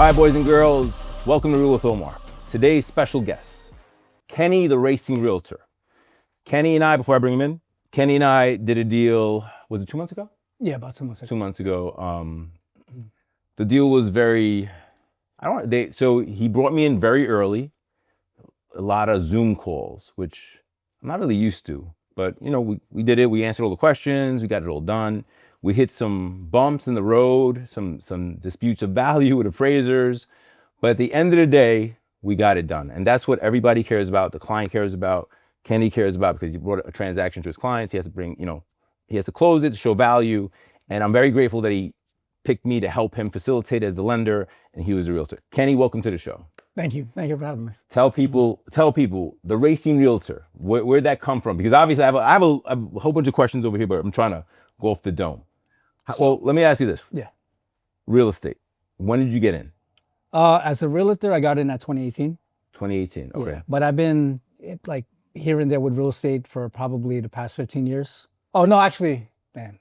All right, boys and girls, welcome to Real with Omar. Today's special guest, Kenny the Racing Realtor. Kenny and I, before I bring him in, Kenny and I did a deal, was it 2 months ago? Yeah, about 2 months ago. 2 months ago. The deal was very, so he brought me in very early, a lot of Zoom calls, which I'm not really used to, but you know, we did it, we answered all the questions, we got it all done. We hit some bumps in the road, some disputes of value with appraisers, but at the end of the day, we got it done. And that's what everybody cares about, the client cares about, Kenny cares about, because he brought a transaction to his clients. He has to bring, he has to close it to show value. And I'm very grateful that he picked me to help him facilitate as the lender, and he was a realtor. Kenny, welcome to the show. Thank you for having me. Tell people, the Racing Realtor, where'd that come from? Because obviously I have a whole bunch of questions over here, but I'm trying to go off the dome. Well, let me ask you this. Yeah. Real estate, when did you get in? As a realtor, I got in at 2018. 2018, okay. Yeah, but I've been like here and there with real estate for probably the past 15 years. Oh, no, actually, man.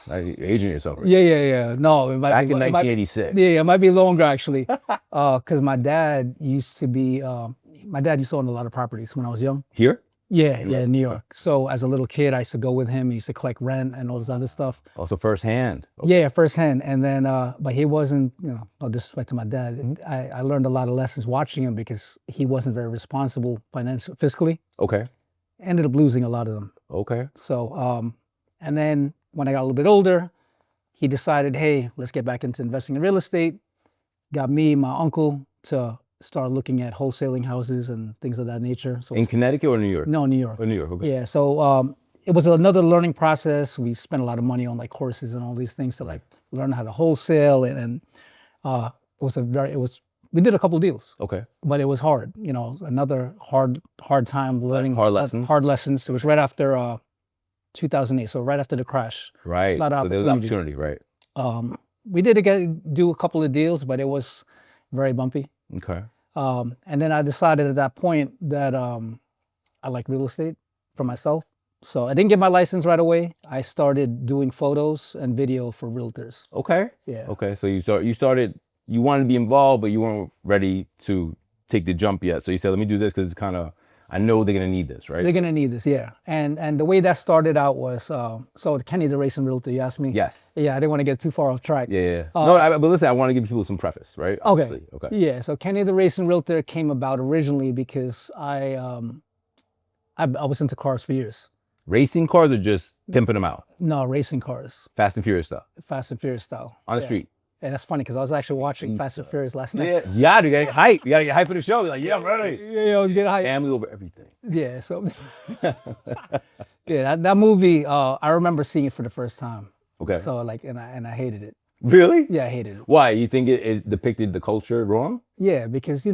Like aging yourself, right? Yeah. No, it might Back be, in 1986. Yeah, it might be longer actually. Because my dad used to own a lot of properties when I was young. Here? Yeah, in New York. So as a little kid, I used to go with him. He used to collect rent and all this other stuff. Also firsthand. Okay. Yeah, firsthand. And then, but he wasn't, no disrespect to my dad. I learned a lot of lessons watching him because he wasn't very responsible fiscally. Okay. Ended up losing a lot of them. Okay. So, and then when I got a little bit older, he decided, hey, let's get back into investing in real estate. Got me, my uncle, to start looking at wholesaling houses and things of that nature. So in Connecticut or New York? No, New York. Oh, New York, okay. Yeah, so it was another learning process. We spent a lot of money on like courses and all these things to like learn how to wholesale, and we did a couple of deals. Okay. But it was hard, another hard time learning. Hard lessons? Hard lessons. It was right after 2008, so right after the crash. Right, so there was opportunity, right. We did do a couple of deals, but it was very bumpy. Okay. And then I decided at that point that I like real estate for myself. So I didn't get my license right away. I started doing photos and video for realtors. Okay. Yeah. Okay, so you wanted to be involved, but you weren't ready to take the jump yet. So you said, let me do this because it's kind of, I know they're going to need this, right? They're going to need this, yeah. And the way that started out was, so Kenny the Racing Realtor, you asked me? Yes. Yeah, I didn't want to get too far off track. Yeah. But listen, I want to give people some preface, right? Okay. Okay. Yeah, so Kenny the Racing Realtor came about originally because I was into cars for years. Racing cars or just pimping them out? No, racing cars. Fast and Furious style? Fast and Furious style. On the street? And that's funny because I was actually watching Fast and Furious last night. Yeah, you gotta get hype. You gotta get hype for the show. Like, yeah, I'm ready. Yeah, I was getting hype. Family over everything. Yeah, so yeah, that movie, I remember seeing it for the first time. Okay. So and I hated it. Really? Yeah, I hated it. Why? You think it depicted the culture wrong? Yeah, because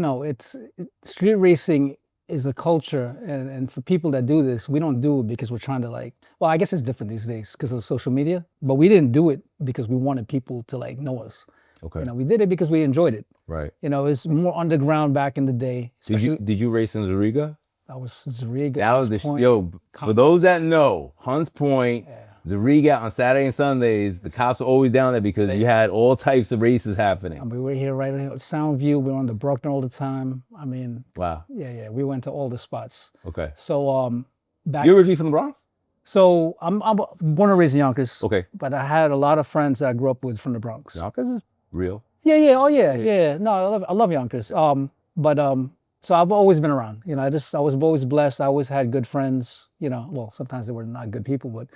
street racing is a culture, and for people that do this, we don't do it because we're trying to I guess it's different these days because of social media, but we didn't do it because we wanted people to know us. Okay. We did it because we enjoyed it. Right. It's more underground back in the day. Did you race in Zuriga? I was Zuriga. That was for those that know, Hunts Point, Zuriga on Saturday and Sundays, the cops are always down there because you had all types of races happening. I mean, we're here right here at Soundview. We're on the Bruckner all the time. I mean, wow. Yeah. We went to all the spots. Okay. So You're originally from the Bronx? So I'm born and raised in Yonkers. Okay. But I had a lot of friends that I grew up with from the Bronx. Yonkers is real. Yeah. Oh yeah. No, I love Yonkers. So I've always been around. I was always blessed. I always had good friends. Well, sometimes they were not good people, but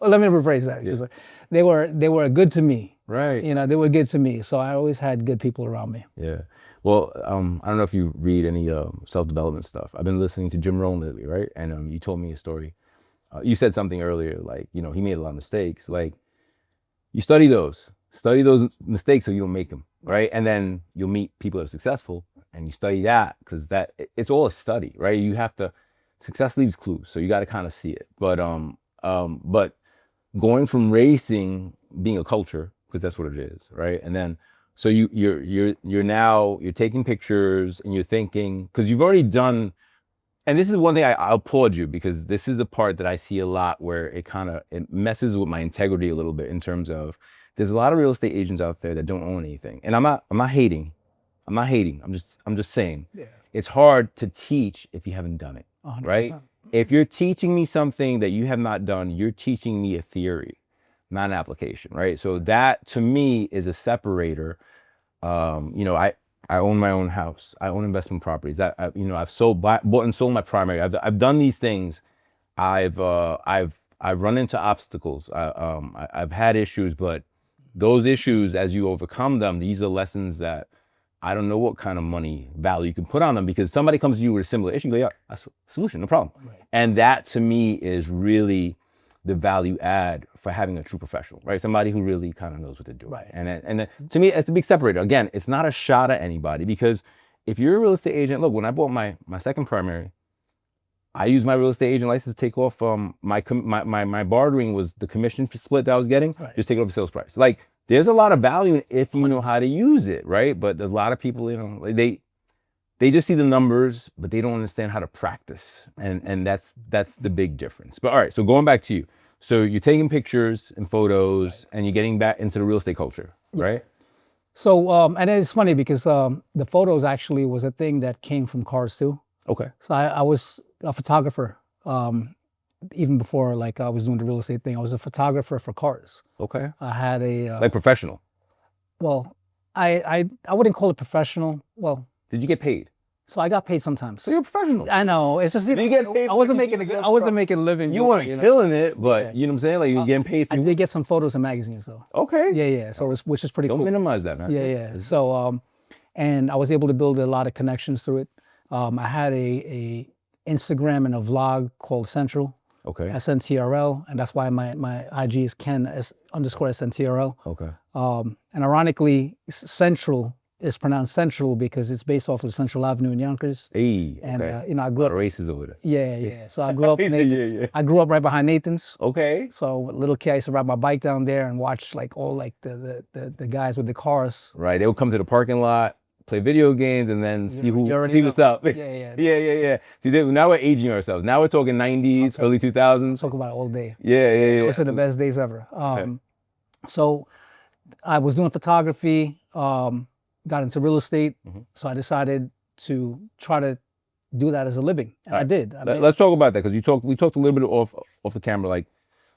let me rephrase that because they were good to me. Right. They were good to me. So I always had good people around me. Yeah. Well, I don't know if you read any self-development stuff. I've been listening to Jim Rohn lately, right? And you told me a story. You said something earlier, he made a lot of mistakes. You study those mistakes so you don't make them, right? And then you'll meet people that are successful, and you study that because it's all a study, right? You have to, success leaves clues, so you got to kind of see it. But going from racing, being a culture, because that's what it is, right? And then so you're taking pictures and you're thinking, because you've already done. And this is one thing I applaud you, because this is the part that I see a lot where it messes with my integrity a little bit, in terms of there's a lot of real estate agents out there that don't own anything. And I'm not hating. I'm not hating. I'm just saying. Yeah. It's hard to teach if you haven't done it, 100%. right? If you're teaching me something that you have not done, you're teaching me a theory, not an application, right? So that to me is a separator. You know, I own my own house. I own investment properties. You know, I've bought and sold my primary. I've done these things. I've run into obstacles. I've had issues, but those issues, as you overcome them, these are lessons that I don't know what kind of money value you can put on them, because somebody comes to you with a similar issue, you go, yeah, that's a solution, no problem. Right. And that to me is really the value add for having a true professional, right? Somebody who really kind of knows what they're doing. Right. And to me, it's the big separator. Again, it's not a shot at anybody, because if you're a real estate agent, look, when I bought my second primary, I used my real estate agent license to take off my bartering was the commission split that I was getting, Right. just take it off the sales price. Like, there's a lot of value if you know how to use it, right? But a lot of people, you know, they just see the numbers, but they don't understand how to practice, and that's the big difference. But all right, so going back to you, so you're taking pictures and photos, and you're getting back into the real estate culture, right? So, and it's funny because the photos actually was a thing that came from cars too. Okay. So I was a photographer even before like I was doing the real estate thing. I was a photographer for cars. Okay. I had a Like professional. well, I wouldn't call it professional. Well, Did you get paid? so I got paid sometimes. So you're a professional. I know. It's just You get paid I wasn't for making you I wasn't making a living. You weren't killing it, but Yeah. you know what I'm saying? Like, you're getting paid for I did get some photos in magazines though. Okay. Yeah. So which is pretty Don't cool. minimize that, man. Yeah. So and I was able to build a lot of connections through it. I had a Instagram and a vlog called Central. Okay. SNTRL, and that's why my IG is Ken_SNTRL. Okay. And ironically, Central is pronounced Central because it's based off of Central Avenue in Yonkers. Hey. And Okay. you know, I A grew lot up. of races over there. Yeah. So I grew up. He said, Nathan's. yeah. I grew up right behind Nathan's. Okay. So little kid, I used to ride my bike down there and watch like all like the guys with the cars. Right. They would come to the parking lot, play video games, and then see what's up. Yeah. Yeah. See, now we're aging ourselves. Now we're talking 90s, early 2000s. Talk about it all day. Yeah. Those are the best days ever. So I was doing photography, got into real estate. So I decided to try to do that as a living. And I did. Let's talk about that, because we talked a little bit off the camera. Like,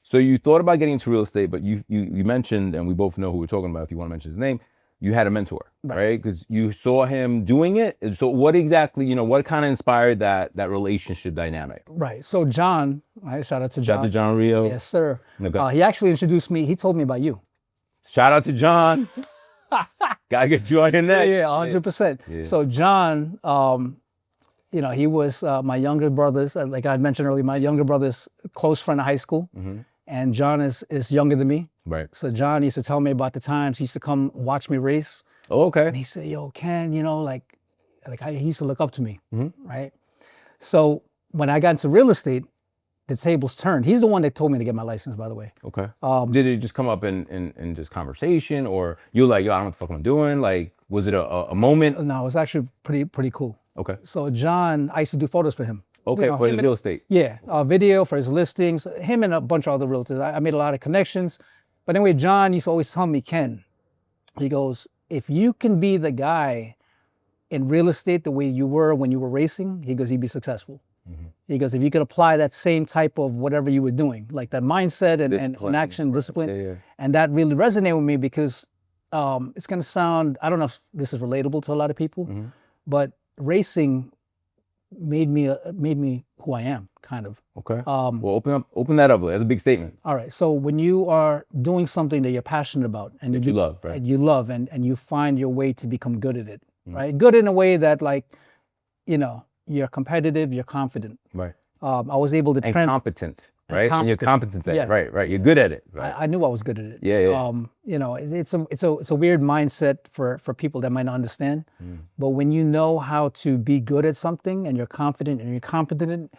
so you thought about getting into real estate, but you mentioned, and we both know who we're talking about if you want to mention his name, you had a mentor, right? Because you saw him doing it. So what exactly, you know, what kind of inspired that relationship dynamic? Right. So John, right? Shout out to John. Shout out to John Rio. Yes, sir. Okay. He actually introduced me. He told me about you. Shout out to John. Gotta get you on your neck. Yeah, 100%. Yeah. So John, you know, he was my younger brother's, like I mentioned earlier, my younger brother's close friend in high school. And John is younger than me. Right. So John used to tell me about the times he used to come watch me race. Oh, okay. And he said, yo, Ken, you know, like he used to look up to me, right? So when I got into real estate, the tables turned. He's the one that told me to get my license, by the way. Okay. Did it just come up in just conversation, or you're like, yo, I don't know what the fuck I'm doing? Like, was it a moment? No, it was actually pretty cool. Okay. So John, I used to do photos for him. Okay, for his real estate. Yeah, video for his listings, him and a bunch of other realtors. I made a lot of connections. But anyway, John used to always tell me, Ken, he goes, if you can be the guy in real estate the way you were when you were racing, he goes, you'd be successful. He goes, if you could apply that same type of whatever you were doing, like that mindset and action, discipline, and that really resonated with me because it's going to sound, I don't know if this is relatable to a lot of people, but racing made me who I am, kind of. Okay. Well, open that up. That's a big statement. All right. So when you are doing something that you're passionate about and you love, right? And you love, and you find your way to become good at it, right? Good in a way that, like, you know, you're competitive, you're confident. Right. I was able to competent, right? And you're competent at it. Yeah. Right. You're good at it. Right. I knew I was good at it. Yeah. You know, it's a weird mindset for people that might not understand. But when you know how to be good at something and you're confident and you're competent in it,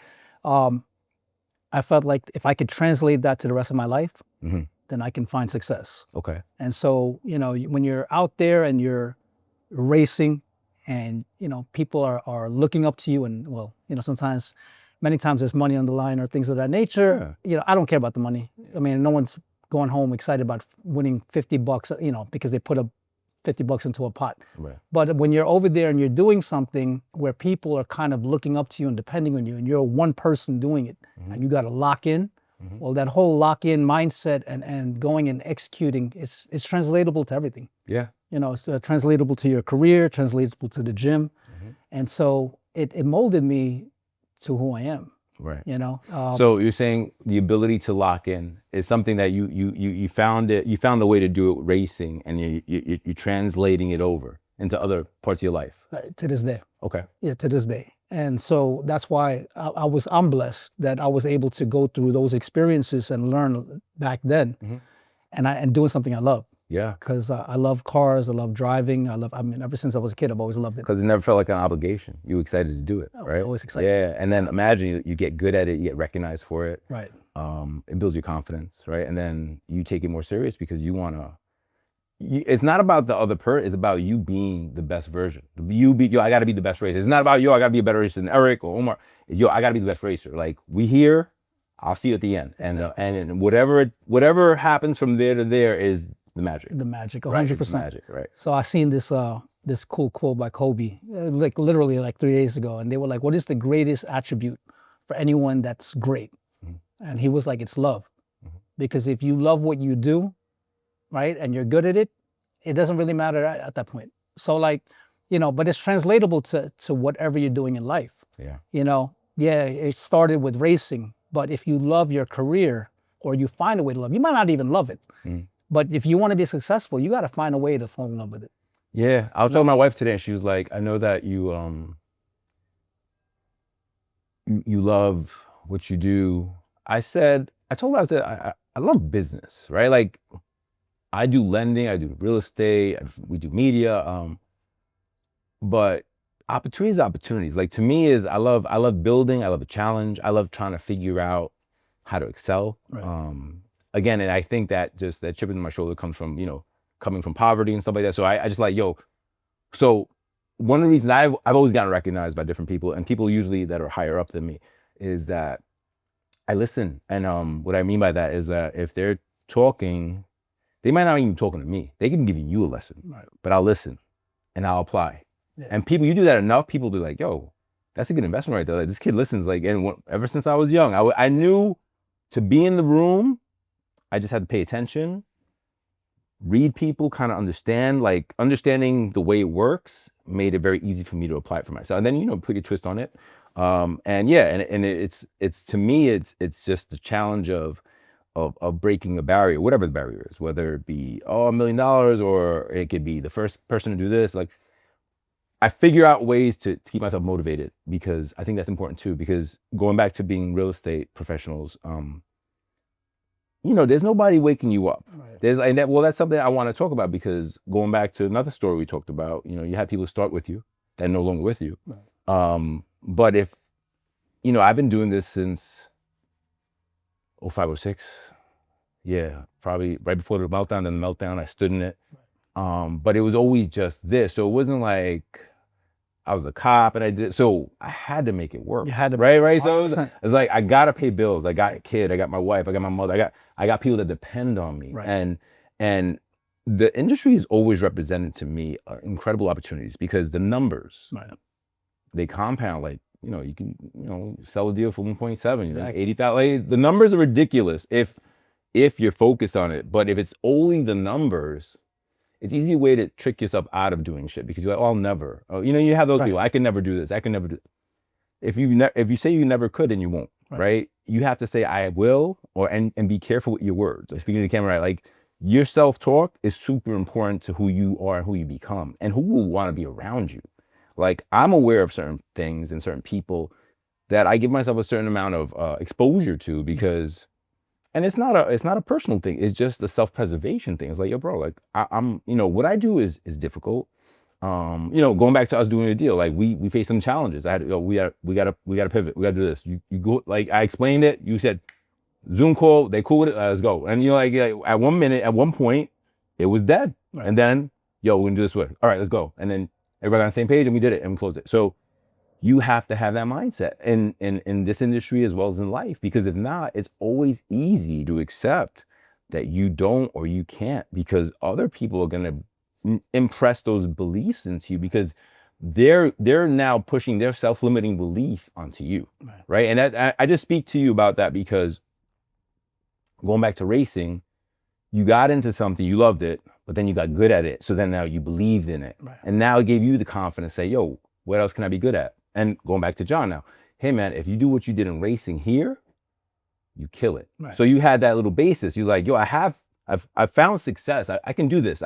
I felt like if I could translate that to the rest of my life, then I can find success. Okay. And so, you know, when you're out there and you're racing and, you know, people are looking up to you and, well, you know, many times there's money on the line or things of that nature. Yeah. You know, I don't care about the money. I mean, no one's going home excited about winning $50, you know, because they put a $50 into a pot. Right. But when you're over there and you're doing something where people are kind of looking up to you and depending on you, and you're one person doing it, and you got to lock in, well, that whole lock-in mindset and going and executing, it's translatable to everything. Yeah. You know, it's translatable to your career, translatable to the gym. And so it molded me to who I am. Right. You know. So you're saying the ability to lock in is something that you found it. You found a way to do it with racing, and you're translating it over into other parts of your life. To this day. Okay. Yeah, to this day. And so that's why I'm blessed that I was able to go through those experiences and learn back then, and doing something I love. Yeah. Because I love cars, I love driving, I mean, ever since I was a kid, I've always loved it. Because it never felt like an obligation. You were excited to do it, I was right? always excited. Yeah, and then imagine you get good at it, you get recognized for it. Right. It builds your confidence, right? And then you take it more serious because you want to. It's not about the other person. It's about you being the best version. I got to be the best racer. It's not about I got to be a better racer than Eric or Omar. It's, I got to be the best racer. Like we here, I'll see you at the end, and whatever happens from there to there is the magic. The magic, 100%. Right, it's magic, right? So I seen this cool quote by Kobe, like literally like 3 days ago, and they were like, "What is the greatest attribute for anyone that's great?" And he was like, "It's love," because if you love what you do, right, and you're good at it, it doesn't really matter at that point. So like, you know, but it's translatable to whatever you're doing in life. Yeah. You know, yeah, it started with racing, but if you love your career or you find a way to love, you might not even love it. But if you want to be successful, you got to find a way to fall in love with it. Yeah, I was talking to my wife today, and she was like, "I know that you love what you do." I told her, I love business, right? Like, I do lending, I do real estate, we do media, but opportunities. Like to me is I love building, I love a challenge, I love trying to figure out how to excel. Right. Again, and I think that just that chip in my shoulder comes from, coming from poverty and stuff like that. So I just like, so one of the reasons I've always gotten recognized by different people, and people usually that are higher up than me, is that I listen. And what I mean by that is that if they're talking, they might not even be talking to me. They can be giving you a lesson, Right. but I'll listen and I'll apply. Yeah. And people, you do that enough, people will be like, "Yo, that's a good investment right there. Like, this kid listens." Like, and ever since I was young, I knew to be in the room, I just had to pay attention, read people, kind of understand, like understanding the way it works made it very easy for me to apply it for myself. And then, put your twist on it. And yeah, and it's to me, it's just the challenge of breaking a barrier, whatever the barrier is, whether it be $1 million or it could be the first person to do this. Like, I figure out ways to keep myself motivated, because I think that's important too. Because going back to being real estate professionals, there's nobody waking you up. Right. That's something I want to talk about, because going back to another story we talked about, you had people start with you that are no longer with you. Right. But if, I've been doing this since 05 or 06. Yeah, probably right before the meltdown. Then the meltdown, I stood in it. But it was always just this. So it wasn't like I was a cop and I did. So I had to make it work. You had to, right. So it's 100%. like I gotta pay bills. I got a kid. I got my wife. I got my mother. I got people that depend on me. Right. And the industry is always represented to me incredible opportunities, because the numbers, Right. they compound. Like, you can sell a deal for 1.7, Exactly. 80,000. The numbers are ridiculous if you're focused on it. But if it's only the numbers, it's an easy way to trick yourself out of doing shit, because you're like, "Oh, I'll never." Oh, you have those Right. people. I can never do this. I can never do. If you say you never could, then you won't. Right? You have to say I will, and be careful with your words. Like, speaking to the camera, right? Like, your self-talk is super important to who you are and who you become, and who will want to be around you. Like, I'm aware of certain things and certain people that I give myself a certain amount of exposure to, because, and it's not a personal thing. It's just a self-preservation thing. It's like, yo, bro, like I'm, what I do is difficult. Going back to us doing a deal, like we faced some challenges. I had, we gotta pivot. We gotta do this. You go, like, I explained it. You said Zoom call. They cool with it. Let's go. And like at one point, it was dead. Right. And then, we're gonna do this way. All right, let's go. And then everybody on the same page, and we did it, and we closed it. So you have to have that mindset in this industry as well as in life, because if not, it's always easy to accept that you don't or you can't, because other people are gonna impress those beliefs into you, because they're now pushing their self-limiting belief onto you, right? And I just speak to you about that because going back to racing, you got into something, you loved it, but then you got good at it. So then now you believed in it. Right. And now it gave you the confidence to say, yo, what else can I be good at? And going back to John now, hey man, if you do what you did in racing here, you kill it. Right. So you had that little basis. You're like, yo, I've found success. I can do this.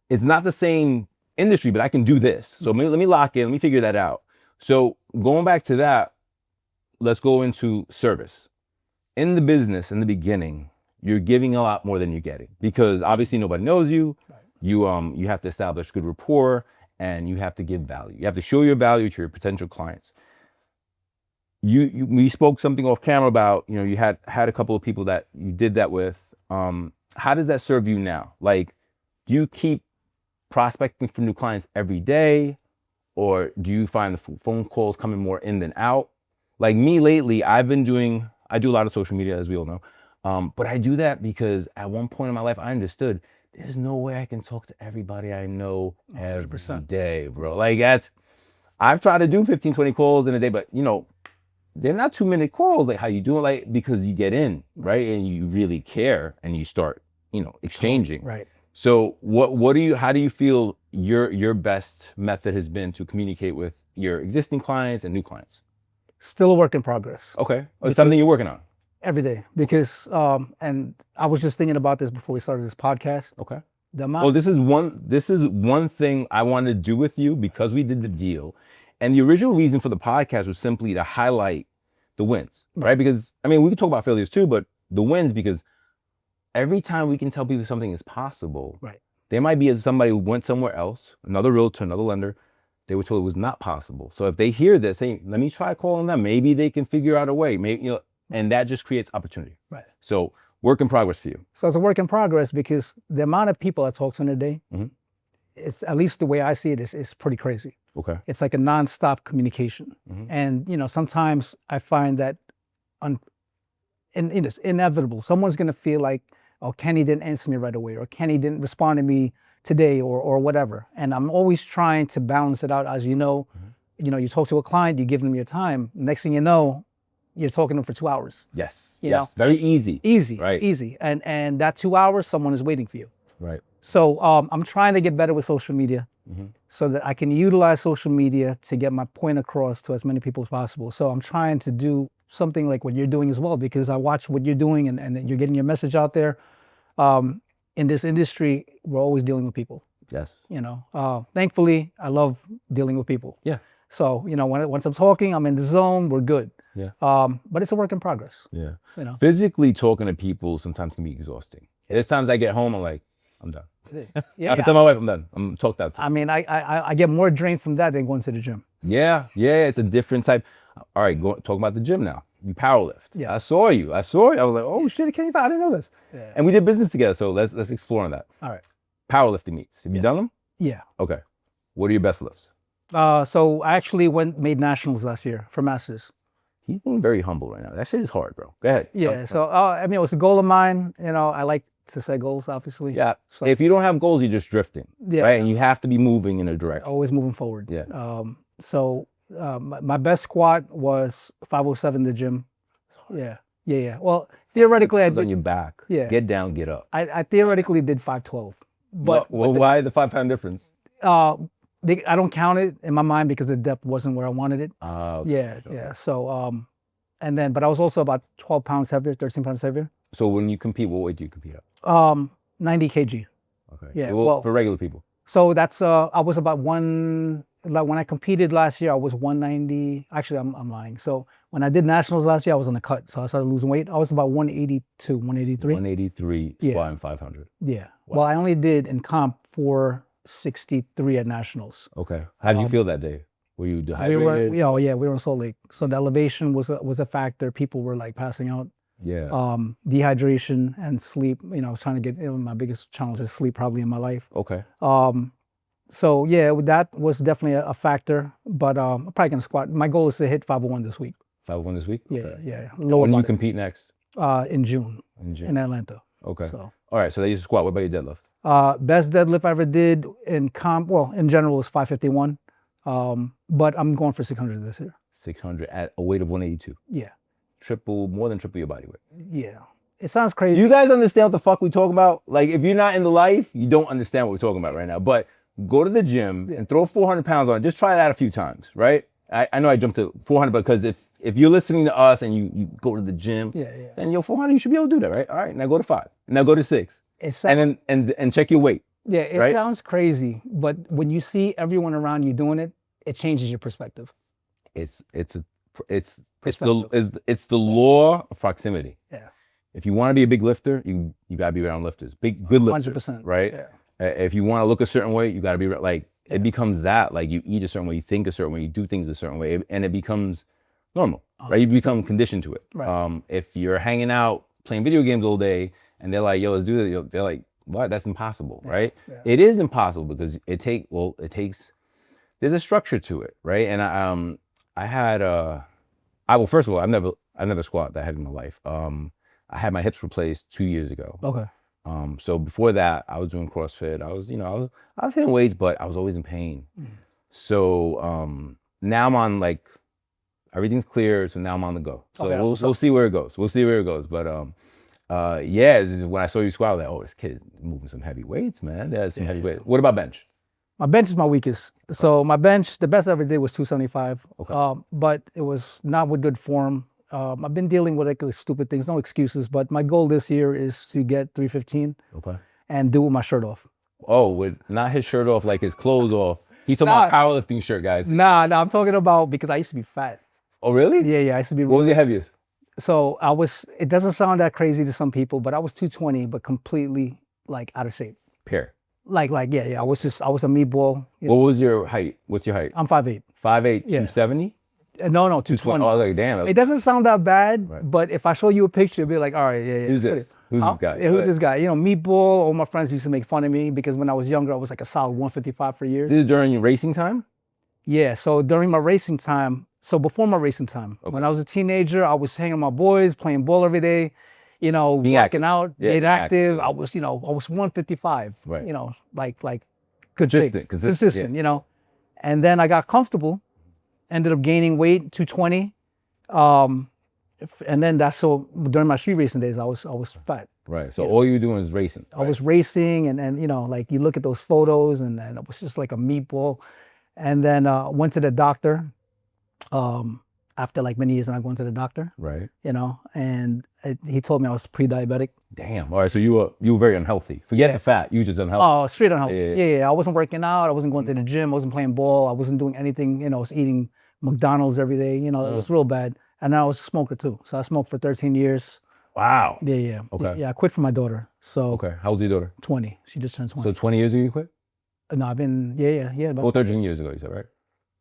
It's not the same industry, but I can do this. So let me lock in, let me figure that out. So going back to that, let's go into service. In the business, in the beginning, you're giving a lot more than you're getting, because obviously nobody knows you. Right. You have to establish good rapport, and you have to give value. You have to show your value to your potential clients. We spoke something off camera about, you had a couple of people that you did that with. How does that serve you now? Like, do you keep prospecting for new clients every day, or do you find the phone calls coming more in than out? Like me lately, I do a lot of social media, as we all know. But I do that because at one point in my life, I understood there's no way I can talk to everybody I know every 100%. day, bro. Like I've tried to do 15, 20 calls in a day, but they're not 2-minute calls. Like, how you doing? Like, because you get in, right? And you really care, and you start, exchanging. Right. So how do you feel your best method has been to communicate with your existing clients and new clients? Still a work in progress. Okay. It's something you're working on. Every day, because and I was just thinking about this before we started this podcast. Okay. The amount. Well, this is one thing I wanted to do with you, because we did the deal. And the original reason for the podcast was simply to highlight the wins, right? Because, we can talk about failures too, but the wins, because every time we can tell people something is possible, right? There might be somebody who went somewhere else, another realtor, another lender, they were told it was not possible. So if they hear this, hey, let me try calling them. Maybe they can figure out a way. Maybe, and that just creates opportunity. Right. So work in progress for you. So it's a work in progress, because the amount of people I talk to in a day, it's, at least the way I see it, is pretty crazy. Okay. It's like a nonstop communication. And, sometimes I find that it's inevitable. Someone's going to feel like, oh, Kenny didn't answer me right away, or Kenny didn't respond to me today, or whatever. And I'm always trying to balance it out. As you know, you talk to a client, you give them your time. Next thing you know, you're talking to them for 2 hours. Yes. You know? Very easy. Easy. Right. Easy. And that 2 hours, someone is waiting for you. Right. So I'm trying to get better with social media, so that I can utilize social media to get my point across to as many people as possible. So I'm trying to do something like what you're doing as well, because I watch what you're doing, and you're getting your message out there. In this industry, we're always dealing with people. Yes. Thankfully, I love dealing with people. Yeah. So, once I'm talking, I'm in the zone, we're good. Yeah. But it's a work in progress. Yeah. Physically talking to people sometimes can be exhausting. There's times I get home, I'm like, I'm done. Yeah. I tell my wife I'm done. I'm talked out. I get more drained from that than going to the gym. Yeah. It's a different type. All right, talk about the gym now. You powerlift. Yeah. I saw you. I was like, oh shit, I didn't know this. Yeah. And we did business together, so let's explore on that. All right. Powerlifting meets. Have you done them? Yeah. Okay. What are your best lifts? So I actually made nationals last year for masters. He's being very humble right now. That shit is hard, bro. Go ahead. Yeah. So it was a goal of mine. I like to set goals, obviously. Yeah. So, if you don't have goals, you're just drifting. Yeah. Right. And you have to be moving in a direction. Always moving forward. Yeah. My best squat was 507 in the gym. Yeah. Well, theoretically, I did on your back. Yeah. Get down, get up. I theoretically did 512. But why the 5-pound difference? I don't count it in my mind because the depth wasn't where I wanted it. Okay. Yeah. So but I was also about 12 pounds heavier, 13 pounds heavier. So when you compete, what weight do you compete at? 90 kg. Okay. Yeah. Well, for regular people. So that's I was about like when I competed last year, I was 190. Actually, I'm lying. So when I did nationals last year, I was on the cut. So I started losing weight. I was about 182, 183. 183, squatting 500. Yeah. Wow. Well, I only did in comp 463 at nationals. Okay. How did you feel that day? Were you dehydrated? We were in Salt Lake. So the elevation was a factor. People were like passing out. Yeah. Dehydration and sleep. I was trying to get, my biggest challenge is sleep probably in my life. Okay. So yeah, that was definitely a factor, but I'm probably gonna squat. My goal is to hit 501 this week. 501 this week? Yeah, Okay. yeah. When do you compete next? In June. In June. In Atlanta. Okay. So All right. So that used to squat. What about your deadlift? best deadlift I ever did in in general was 551. But I'm going for 600 this year. 600 at a weight of 182. Yeah. More than triple your body weight. Yeah. It sounds crazy. You guys understand what the fuck we talking about? Like, if you're not in the life, you don't understand what we're talking about right now. But go to the gym and throw 400 pounds on it. Just try that a few times, right? I know I jumped to 400 because if you're listening to us and you go to the gym, then your 400, you should be able to do that, right? All right, now go to 5. Now go to 6. And then check your weight. Yeah, it sounds crazy, but when you see everyone around you doing it, it changes your perspective. It's the law of proximity. Yeah. If you want to be a big lifter, you gotta be around lifters, good lifters, 100%, right? yeah. If you want to look a certain way, you gotta be like. It becomes that, like, you eat a certain way, you think a certain way, you do things a certain way, and it becomes normal, right? You become conditioned to it. Right. If you're hanging out playing video games all day and they're like, "Yo, let's do this," they're like, "What? That's impossible," right? Yeah. It is impossible because it takes. There's a structure to it, right? And I had well, first of all, I've never squat that I had in my life. I had my hips replaced 2 years ago. Okay. So before that, I was doing CrossFit. I was hitting weights, but I was always in pain. So now I'm on, like, everything's clear. So now I'm on the go. So we'll see where it goes. We'll see where it goes. But yeah, when I saw you squat, I was like, oh, this kid's moving some heavy weights, man. There's some heavy weights. What about bench? My bench is my weakest. So my bench, the best I ever did was 275. Okay. But it was not with good form. I've been dealing with, like, stupid things, no excuses, but my goal this year is to get 315 and do it with my shirt off. Oh, with not his shirt off, like his clothes off. He's talking about powerlifting shirt, guys. Nah, I'm talking about because I used to be fat. Oh, really? Yeah, I used to be. What was your heaviest? So it doesn't sound that crazy to some people, but I was 220, but completely, like, out of shape. Pair. Like, yeah, I was a meatball. What was your height? What's your height? I'm 5'8". 5'8", Yeah. 270? No, 220. Oh, like, damn. It doesn't sound that bad, but if I show you a picture, you'll be like, all right, yeah. Who's this? Who's this guy? Yeah, who's this guy? You know, meatball. All my friends used to make fun of me because when I was younger, I was like a solid 155 for years. This is during your racing time? Yeah, so during my racing time, before my racing time, when I was a teenager, I was hanging with my boys, playing ball every day, working out, being active. I was 155, right. Like good shape. Consistent, And then I got comfortable, ended up gaining weight, 220. And then during my street racing days, I was fat. Right. So all you were doing is racing. I was racing and like you look at those photos and I was just like a meatball. And then went to the doctor after like many years of not going to the doctor. Right. And he told me I was pre-diabetic. Damn. All right. So you were very unhealthy. Forget the fat. You were just unhealthy. Oh, straight unhealthy. Yeah. I wasn't working out. I wasn't going to the gym. I wasn't playing ball. I wasn't doing anything. I was eating McDonald's every day. It was real bad. And I was a smoker too. So I smoked for 13 years. Wow. Yeah. Okay. Yeah, I quit for my daughter. So. Okay. How old's your daughter? 20. She just turned 20. So 20 years ago you quit? No, I've been, yeah. Well, 13 years ago, you said, right?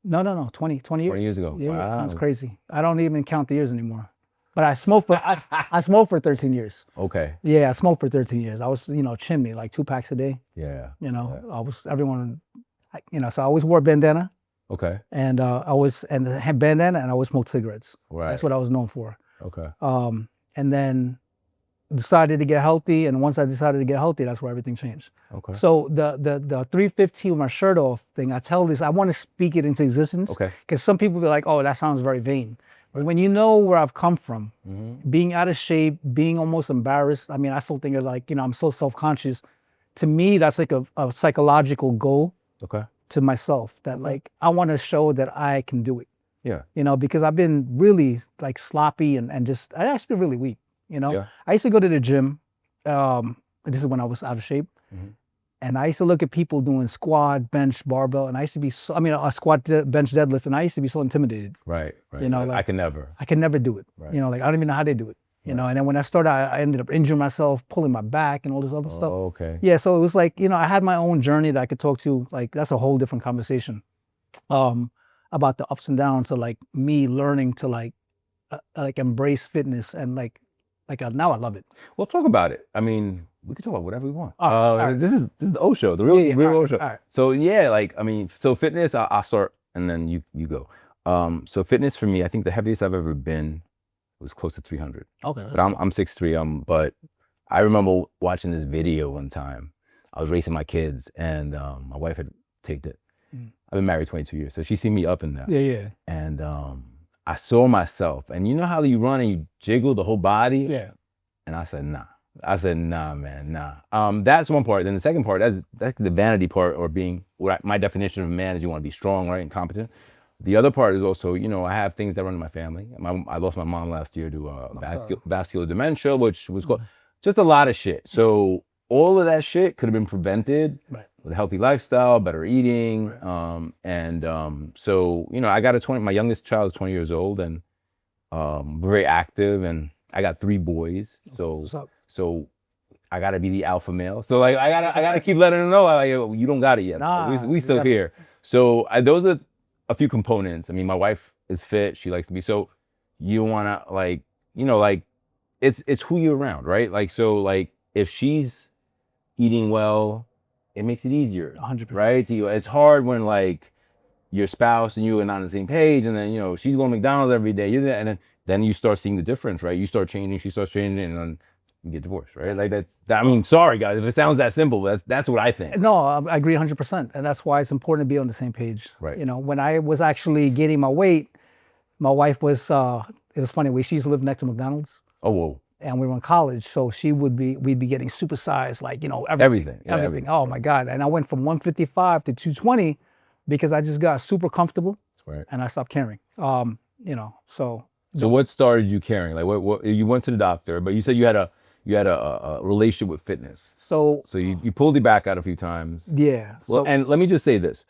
No, 20 years. 20 years ago. Yeah, wow. That's crazy. I don't even count the years anymore. But I smoked for 13 years. Okay. Yeah, I smoked for 13 years. I was, chimney, like 2 packs a day. Yeah. I was, everyone, so I always wore a bandana. Okay. And had bandana and I always smoked cigarettes. Right. That's what I was known for. Okay. And then decided to get healthy, and once I decided to get healthy, that's where everything changed. Okay. So the 315 with my shirt off thing, I want to speak it into existence. Okay. Because some people be like, oh, that sounds very vain. But when you know where I've come from, being out of shape, being almost embarrassed, I mean, I still think of like, I'm so self-conscious. To me, that's like a psychological goal. Okay. To myself that like, I want to show that I can do it. Yeah. Because I've been really like sloppy and just, I actually been really weak. Yeah. I used to go to the gym. This is when I was out of shape. And I used to look at people doing squat, bench, barbell. And I used to be a squat, bench, deadlift. And I used to be so intimidated. Right. Like, I can never do it. Right. Like I don't even know how they do it. And then when I started, I ended up injuring myself, pulling my back and all this other stuff. Oh, okay. Yeah. So it was like, I had my own journey that I could talk to. Like that's a whole different conversation about the ups and downs of like me learning to like embrace fitness and like now I love it. Well, talk about it. I mean, we can talk about whatever we want. All right. This is the O show, the real O show. All right. So yeah, like so fitness. I'll start and then you go. So fitness for me, I think the heaviest I've ever been was close to 300. Okay. But I'm 6'3". But I remember watching this video one time. I was racing my kids, and my wife had taped it. I've been married 22 years, so she seen me up in that. Yeah, yeah. And I saw myself, and you know how you run and you jiggle the whole body? Yeah. And I said, nah. I said, nah, man, nah. That's one part. Then the second part, that's the vanity part, or being, my definition of a man is you want to be strong, right, and competent. The other part is also, you know, I have things that run in my family. I lost my mom last year to vascular dementia, which was called just a lot of shit. So all of that shit could have been prevented with a healthy lifestyle, better eating, so you know, I got my youngest child is 20 years old, and very active, and I got 3 boys. So I gotta be the alpha male. So like I gotta keep letting them know, like, you don't got it yet. Nah, we still here. So those are a few components. I mean, my wife is fit. She likes to be. So you wanna, like, you know, like it's who you're around, right? Like, so like if she's eating well, it makes it easier, 100%. right? It's hard when like your spouse and you are not on the same page, and then, you know, she's going to McDonald's every day, you're there, and then you start seeing the difference, right? You start changing, she starts changing, and then you get divorced, right? Like that I mean, sorry guys, if it sounds that simple, but that's what I think. No, I agree 100%, and that's why it's important to be on the same page. Right. You know, when I was actually gaining my weight, my wife was. It was funny. She used to live next to McDonald's. Oh, whoa. And we were in college, so we'd be getting supersized, like, you know, everything. Oh my God! And I went from 155 to 220 because I just got super comfortable, and I stopped caring. You know, so. So what started you caring? Like, what you went to the doctor, but you said you had a relationship with fitness. So you pulled it back out a few times. Yeah. Well, and let me just say this: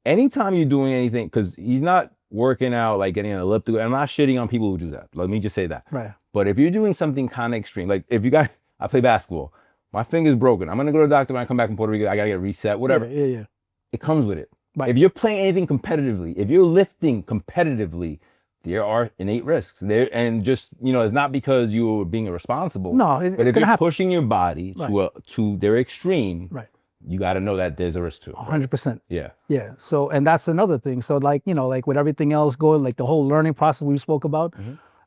anytime you're doing anything, because he's not working out like getting an elliptical. I'm not shitting on people who do that. Let me just say that. Right. But if you're doing something kind of extreme, like I play basketball, my finger's broken. I'm gonna go to the doctor when I come back from Puerto Rico. I gotta get reset, whatever. Yeah. It comes with it. Right. If you're playing anything competitively, if you're lifting competitively, there are innate risks there, and just, you know, it's not because you're being irresponsible. No, it's but if gonna you're happen. pushing your body to their extreme, right, you got to know that there's a risk too. 100%. Yeah. Yeah. So, and that's another thing. So, like, you know, like with everything else going, like the whole learning process we spoke about,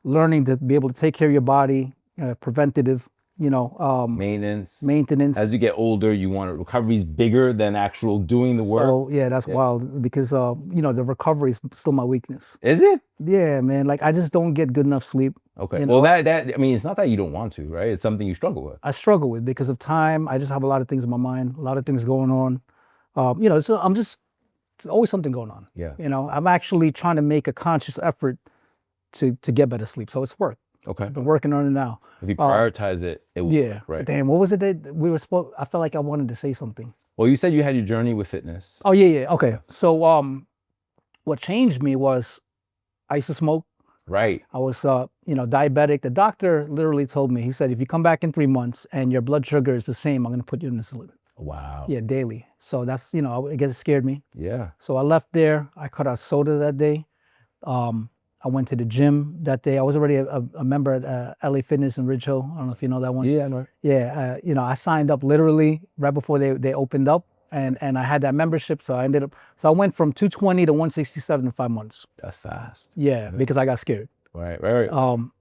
learning to be able to take care of your body, preventative, you know, maintenance. As you get older, you want recovery's bigger than actual doing the work. So yeah, that's wild because you know, the recovery is still my weakness. Is it? Yeah, man. Like I just don't get good enough sleep. Okay. Well, that I mean, it's not that you don't want to, right? It's something you struggle with. I struggle with because of time. I just have a lot of things in my mind, a lot of things going on. You know, so it's always something going on. Yeah. You know, I'm actually trying to make a conscious effort to get better sleep. So it's work. Okay. I've been working on it now. If you prioritize it will work, right? Damn, what was it that we were supposed? I felt like I wanted to say something. Well, you said you had your journey with fitness. Oh yeah. Okay. So what changed me was I used to smoke. Right. I was you know, diabetic. The doctor literally told me, he said, if you come back in 3 months and your blood sugar is the same, I'm gonna put you in insulin. Wow. Yeah, daily. So that's, you know, I guess it scared me. Yeah. So I left there. I cut out soda that day. I went to the gym that day. I was already a member at LA Fitness in Ridge Hill. I don't know if you know that one. Yeah, I know. Yeah, you know, I signed up literally right before they opened up, and I had that membership. So I went from 220 to 167 in 5 months. That's fast. Yeah, because I got scared. Right.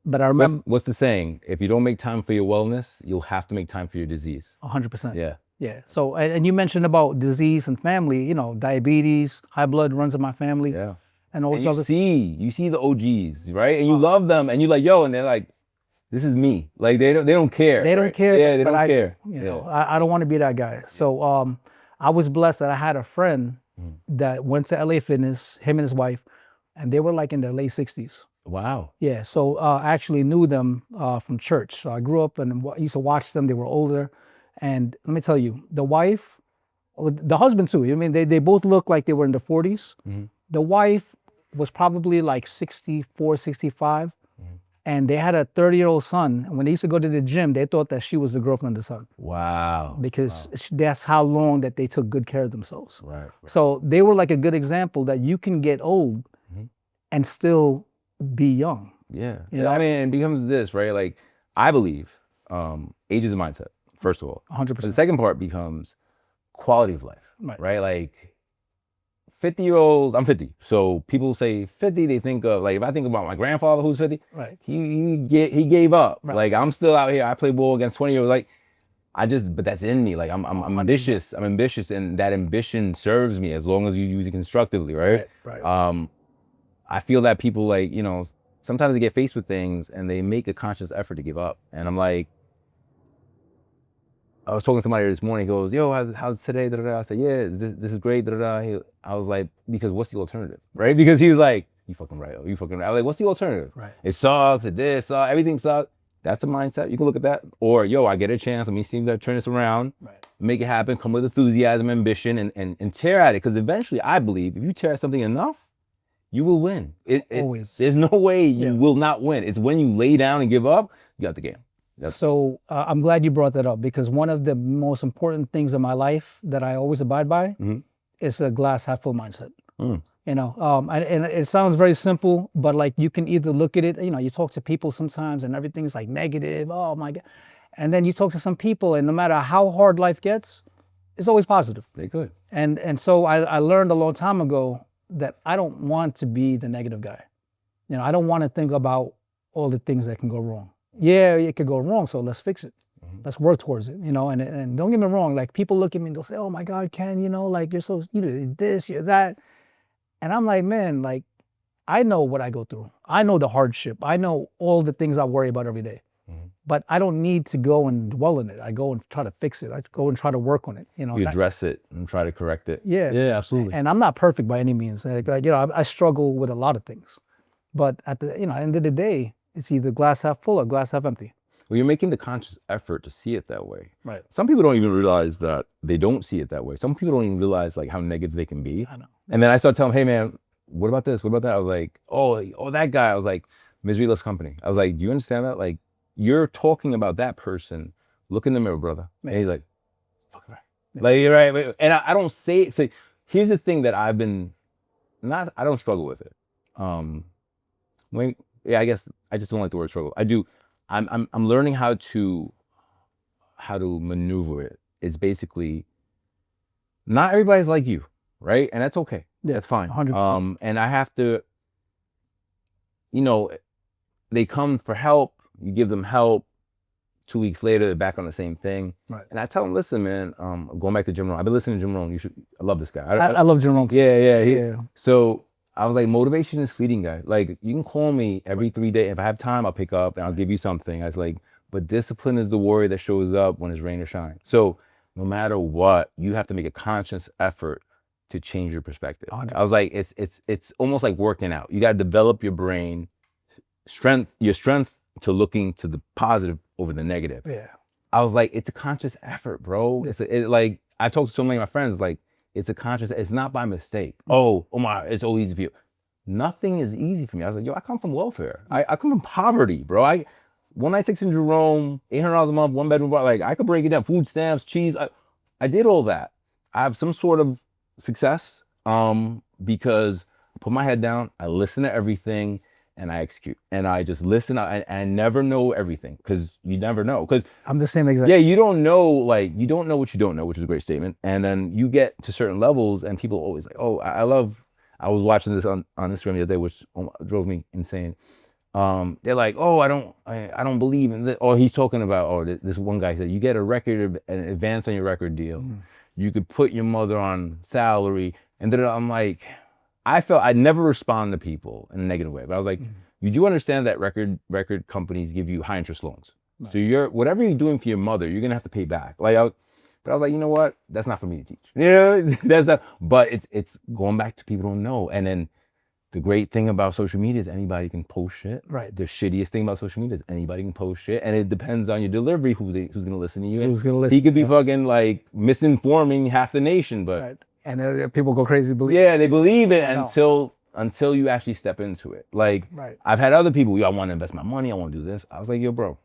But I remember. What's the saying? If you don't make time for your wellness, you'll have to make time for your disease. 100%. Yeah. Yeah. So, and you mentioned about disease and family. You know, diabetes, high blood runs in my family. Yeah. And all this other. You see the OGs, right? And you love them, and you're like, yo, and they're like, this is me. Like they don't care. They don't care. Yeah, they don't care. You know, I don't want to be that guy. So I was blessed that I had a friend that went to LA Fitness, him and his wife, and they were like in their late 60s. Wow. Yeah. So I actually knew them from church. So I grew up and used to watch them. They were older, and let me tell you, the wife, the husband too. I mean, they both looked like they were in their 40s. The wife was probably like 64, 65. And they had a 30-year-old son. And when they used to go to the gym, they thought that she was the girlfriend of the son. Wow. Because that's how long that they took good care of themselves. Right. So they were like a good example that you can get old and still be young. Yeah. You know? I mean, it becomes this, right? Like, I believe age is a mindset, first of all. 100%. But the second part becomes quality of life, right? Like, 50-year-olds, I'm 50. So people say 50, they think of, like, if I think about my grandfather who's 50, Right. he gave up. Right. Like, I'm still out here. I play ball against 20-year-olds. Like, but that's in me. Like, I'm 100%. ambitious. I'm ambitious, and that ambition serves me as long as you use it constructively, right? Right. I feel that people, like, sometimes they get faced with things and they make a conscious effort to give up. And I'm like, I was talking to somebody this morning. He goes, "Yo, how's today?" Da, da, da. I said, "Yeah, this is great." Da, da, da. I was like, "Because what's the alternative, right?" Because he was like, "You fucking right. You fucking right." I was like, "What's the alternative? Right. It sucks. It this sucks. Everything sucks." That's the mindset. You can look at that. Or, yo, I get a chance. Let me see if I turn this around. Right. Make it happen. Come with enthusiasm, ambition, and tear at it. Because eventually, I believe if you tear at something enough, you will win. Always. There's no way you will not win. It's when you lay down and give up, you got the game. So I'm glad you brought that up, because one of the most important things in my life that I always abide by is a glass half full mindset. And it sounds very simple, but like you can either look at it, you talk to people sometimes and everything's like negative, oh my God. And then you talk to some people and no matter how hard life gets, it's always positive. They could. And so I learned a long time ago that I don't want to be the negative guy. I don't want to think about all the things that can go wrong. Yeah, it could go wrong, so let's fix it. Let's work towards it, and don't get me wrong, like people look at me and they'll say, "Oh my God, Ken, like you're so, this, you're that." And I'm like, man, like I know what I go through. I know the hardship. I know all the things I worry about every day. But I don't need to go and dwell in it. I go and try to fix it. I go and try to work on it. You address it and try to correct it. Yeah. Yeah, absolutely. And I'm not perfect by any means. I struggle with a lot of things. But at the end of the day, it's either glass half full or glass half empty. Well, you're making the conscious effort to see it that way. Right. Some people don't even realize that they don't see it that way. Some people don't even realize like how negative they can be. I know. And then I start telling them, "Hey man, what about this? What about that?" I was like, oh, that guy. I was like, misery loves company. I was like, do you understand that? Like, you're talking about that person. Look in the mirror, brother. And he's like, fucking right. Yeah. Like, you're right. And I don't say it. So here's the thing that I don't struggle with it. I guess I just don't like the word struggle. I do. I'm learning how to maneuver it. It's basically not everybody's like you, right? And that's okay. Yeah, that's fine. 100%. And I have to, they come for help. You give them help. 2 weeks later, they're back on the same thing. Right. And I tell them, listen, man, I'm going back to Jim Rohn. I've been listening to Jim Rohn. I love this guy. I love Jim Rohn too. Yeah. So I was like, motivation is fleeting, guy. Like, you can call me every 3 days. If I have time, I'll pick up and I'll give you something. I was like, but discipline is the warrior that shows up when it's rain or shine. So no matter what, you have to make a conscious effort to change your perspective. I was like, it's almost like working out. You got to develop your brain, your strength to looking to the positive over the negative. Yeah. I was like, it's a conscious effort, bro. Like, I've talked to so many of my friends, like, it's a conscious, it's not by mistake. Oh, Omar, it's all easy for you. Nothing is easy for me. I was like, yo, I come from welfare. I come from poverty, bro. One night 6 in Jerome, $800 a month, 1-bedroom bar. Like, I could break it down. Food stamps, cheese. I did all that. I have some sort of success because I put my head down, I listen to everything, and I execute. And I just listen. I never know everything, because you never know. Because I'm the same exact. Yeah, you don't know what you don't know, which is a great statement. And then you get to certain levels, and people always like, oh, I was watching this on Instagram the other day, which drove me insane. They're like, oh, I don't believe in this. Or he's talking about, this one guy said, you get an advance on your record deal. You could put your mother on salary. And then I'm like, I felt I'd never respond to people in a negative way. But I was like, you do understand that record companies give you high interest loans. Right. So whatever you're doing for your mother, you're gonna have to pay back. But I was like, you know what? That's not for me to teach. Yeah, that's not. But it's going back to people don't know. And then the great thing about social media is anybody can post shit. Right. The shittiest thing about social media is anybody can post shit, and it depends on your delivery who's gonna listen to you. Who's gonna listen? He could be fucking like misinforming half the nation, but. Right. And people go crazy believe. Yeah, they believe it until you actually step into it. Like, right. I've had other people, I want to invest my money, I want to do this. I was like, yo, bro,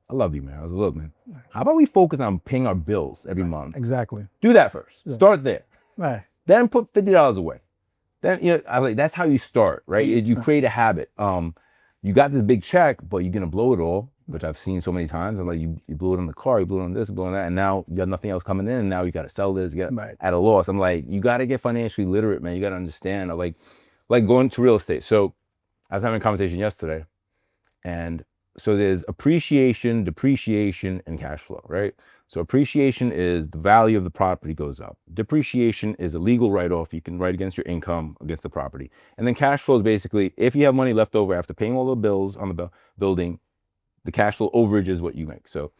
I love you, man. I was like, look, man, how about we focus on paying our bills every month? Exactly. Do that first. Yeah. Start there. Right. Then put $50 away. Then I like that's how you start, right? You create a habit. You got this big check, but you're gonna blow it all. which I've seen so many times. I'm like, you blew it on the car, you blew it on this, you blew it on that, and now you got nothing else coming in, and now you got to sell this, you got Right. at a loss. I'm like, you got to get financially literate, man. You got to understand, like going to real estate. So I was having a conversation yesterday, and so there's appreciation, depreciation, and cash flow, right? So appreciation is the value of the property goes up. Depreciation is a legal write-off. You can write against your income, against the property. And then cash flow is basically, if you have money left over after paying all the bills on the building, the cash flow overage is what you make. So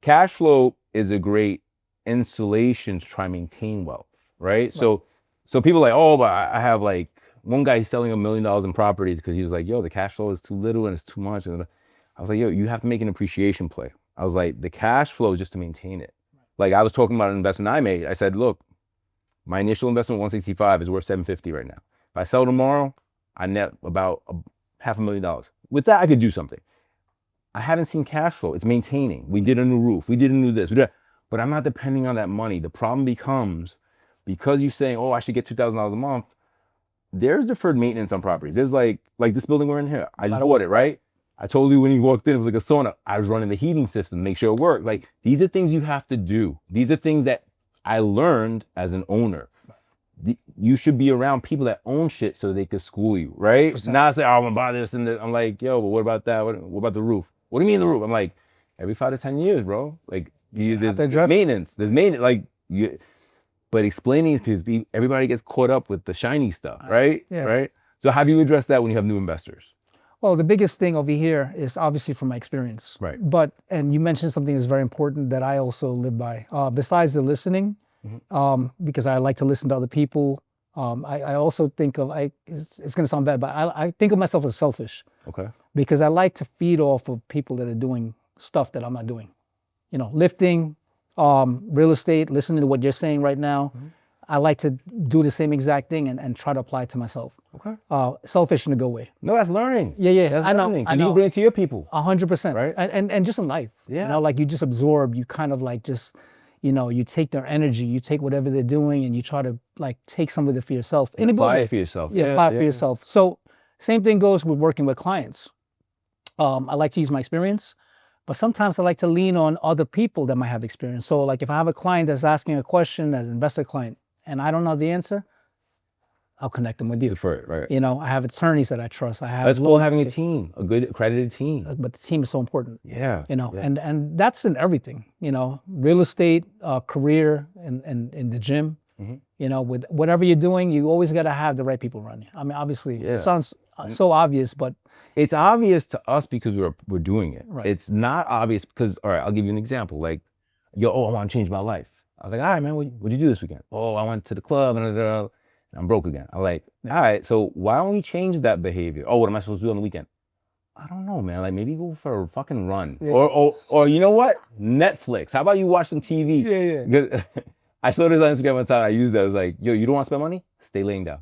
cash flow is a great insulation to try and maintain wealth, right? So people are like, oh, but I have like, one guy, he's selling $1 million in properties because he was like, yo, the cash flow is too little and it's too much. And I was like, yo, you have to make an appreciation play. I was like, the cash flow is just to maintain it. Like I was talking about an investment I made. I said, look, my initial investment, 165, is worth 750 right now. If I sell tomorrow, I net about $500,000. With that, I could do something. I haven't seen cash flow. It's maintaining. We did a new roof. We did a new this. We did, but I'm not depending on that money. The problem becomes, because you're saying, oh, I should get $2,000 a month, there's deferred maintenance on properties. There's like this building we're in here. I just bought it, right? I told you when you walked in, it was like a sauna. I was running the heating system, make sure it worked. Like, these are things you have to do. These are things that I learned as an owner. You should be around people that own shit so they could school you, right? Not say, oh, I'm gonna buy this and I'm like, yo, but what about that? What about the roof? What do you mean the roof? I'm like, every 5 to 10 years, bro. Like, there's maintenance. There's maintenance. Like, but explaining it to everybody gets caught up with the shiny stuff, right? Yeah. Right? So how do you address that when you have new investors? Well, the biggest thing over here is obviously from my experience. Right. But, and you mentioned something that's very important that I also live by. Besides the listening, because I like to listen to other people, I also think of, it's going to sound bad, but I think of myself as selfish. Okay. Because I like to feed off of people that are doing stuff that I'm not doing. You know, lifting, real estate, listening to what you're saying right now. I like to do the same exact thing and try to apply it to myself. Okay. Selfish in a good way. No, that's learning. Yeah, that's I know. Learning. I And know. you bring it to your people. 100%. Right. And just in life. Yeah. You know, like you just absorb, you kind of like just, you know, you take their energy, you take whatever they're doing and you try to like take some of it for yourself. In a good apply way. it for yourself. Yeah, apply it for yourself. So same thing goes with working with clients. I like to use my experience, but sometimes I like to lean on other people that might have experience. So like if I have a client that's asking a question, as an investor client, and I don't know the answer, I'll connect them with you. For it, right. You know, I have attorneys that I trust. I have. That's cool having a team, a good accredited team. But the team is so important. Yeah. You know, and that's in everything. You know, real estate, career, and in the gym. You know, with whatever you're doing, you always got to have the right people around you. I mean, obviously, it sounds so obvious, but it's obvious to us because we're doing it. Right. It's not obvious because, all right, I'll give you an example. Like, yo, I want to change my life. I was like, all right, man, what'd you do this weekend? Oh, I went to the club and I'm broke again. I'm like, all right, so why don't we change that behavior? Oh, what am I supposed to do on the weekend? I don't know, man. Like, maybe go for a fucking run. Yeah. Or you know what? Netflix. How about you watch some TV? Yeah. I saw this on Instagram one time. I used that. I was like, yo, you don't want to spend money? Stay laying down.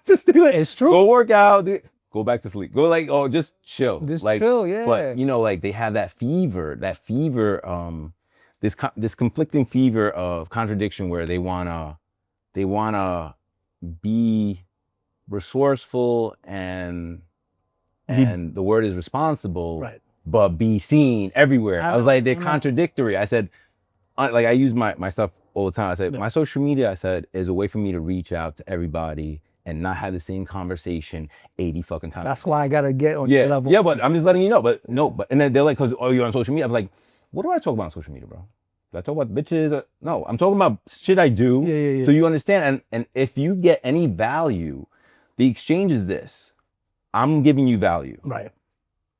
Just stay laying. It's true. Go work out. Go back to sleep. Go like, oh, just chill. Just like, chill, yeah. But you know, like they have that fever, this conflicting fever of contradiction where they wanna be resourceful and the word is responsible, Right. but be seen everywhere. I was like, they're contradictory. I said, like I use my stuff all the time. I said, my social media, I said, is a way for me to reach out to everybody and not have the same conversation 80 fucking times. That's why I gotta get on your level. Yeah, but I'm just letting you know. But and then they're like, cause you're on social media. I'm like, what do I talk about on social media, bro? Do I talk about bitches? No, I'm talking about shit I do. Yeah. So you understand. And if you get any value, the exchange is this. I'm giving you value. Right.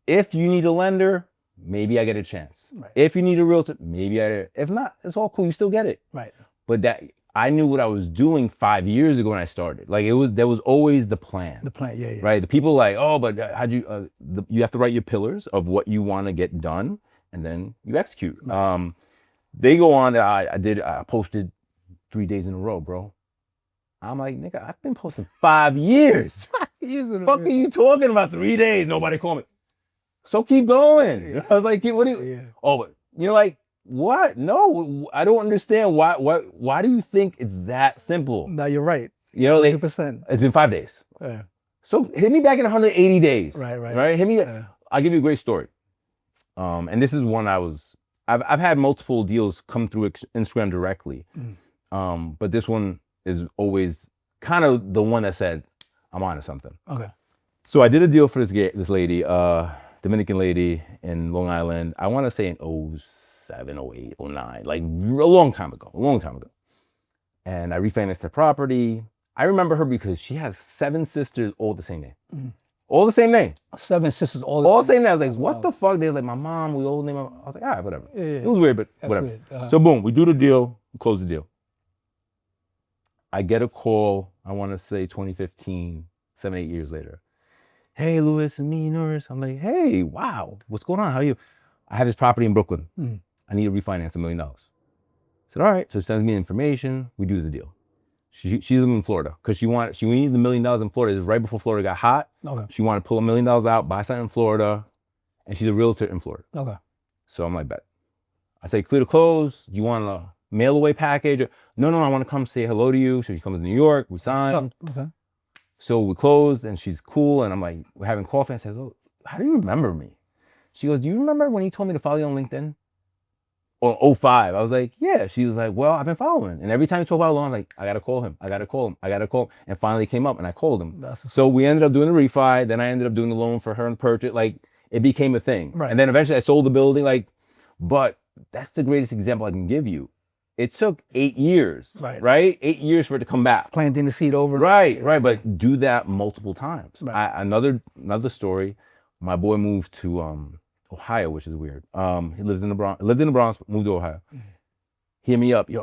If you need a lender, maybe I get a chance. Right. If you need a realtor, maybe if not, it's all cool. You still get it. Right. But that I knew what I was doing 5 years ago when I started. Like there was always the plan. The plan, yeah. Right. The people like, oh, but how'd you? You have to write your pillars of what you want to get done, and then you execute. Right. They go on. I posted 3 days in a row, bro. I'm like, nigga, I've been posting 5 years. Fuck are you talking about 3 days? Nobody called me. So keep going. I was like, what do you? Yeah. Oh, but you're like, what? No, I don't understand. Why do you think it's that simple? No, you're right. You know, 100%. It's been 5 days. Yeah. So hit me back in 180 days. Right. Hit me. I'll give you a great story. And this is one I've had multiple deals come through Instagram directly. But this one is always kind of the one that said, I'm onto something. Okay. So I did a deal for this lady, Dominican lady in Long Island. I want to say in 07, 08, 09, like a long time ago. And I refinanced her property. I remember her because she has 7 sisters, all the same name. All the same name. 7 sisters, all the same name. I was like, what the fuck? They were like, my mom, we all name. I was like, all right, whatever. Yeah. It was weird, but That's whatever. weird. So boom, we do the deal, we close the deal. I get a call, I want to say 2015, 7, 8 years later. Hey, Louis, it's me, Norris. I'm like, hey, wow, what's going on? How are you? I have this property in Brooklyn. I need to refinance $1 million. I said, all right. So she sends me information. We do the deal. She's living in Florida because she needed $1 million in Florida. This is right before Florida got hot. Okay. She wanted to pull $1 million out, buy something in Florida, and she's a realtor in Florida. Okay. So I'm like, bet. I say, clear to close. Do you want a mail away package? No, I want to come say hello to you. So she comes to New York. We signed. Oh, okay. So we closed, and she's cool. And I'm like, we're having coffee. I said, oh, how do you remember me? She goes, do you remember when you told me to follow you on LinkedIn? Or 05. I was like, yeah. She was like, well, I've been following. And every time you talk about loan, I'm like, I got to call him. And finally came up and I called him. So we ended up doing a refi. Then I ended up doing the loan for her and purchase. Like, it became a thing. Right. And then eventually I sold the building. Like, but that's the greatest example I can give you. It took 8 years, right? 8 years for it to come back. Planting the seed over. Right. But do that multiple times. Right. Another story. My boy moved to Ohio, which is weird. He lived in the Bronx, moved to Ohio. He hit me up, it's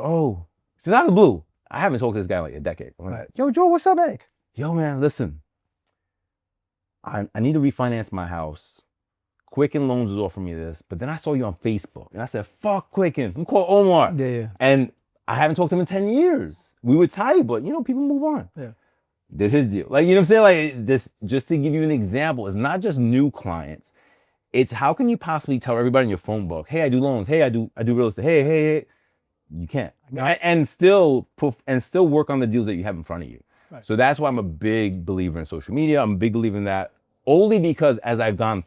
out of the blue. I haven't talked to this guy in like a decade. I'm like, yo, Joe, what's up, man? Yo, man, listen. I need to refinance my house. Quicken Loans was offering me this, but then I saw you on Facebook, and I said, fuck Quicken. I'm called Omar. Yeah. And I haven't talked to him in 10 years. We were tight, but people move on. Yeah. Did his deal. Like, you know what I'm saying? Like, this, just to give you an example, it's not just new clients. It's how can you possibly tell everybody in your phone book, hey, I do loans. Hey, I do real estate. Hey. You can't. And still work on the deals that you have in front of you. Right. So that's why I'm a big believer in social media. I'm a big believer in that only because as I've gone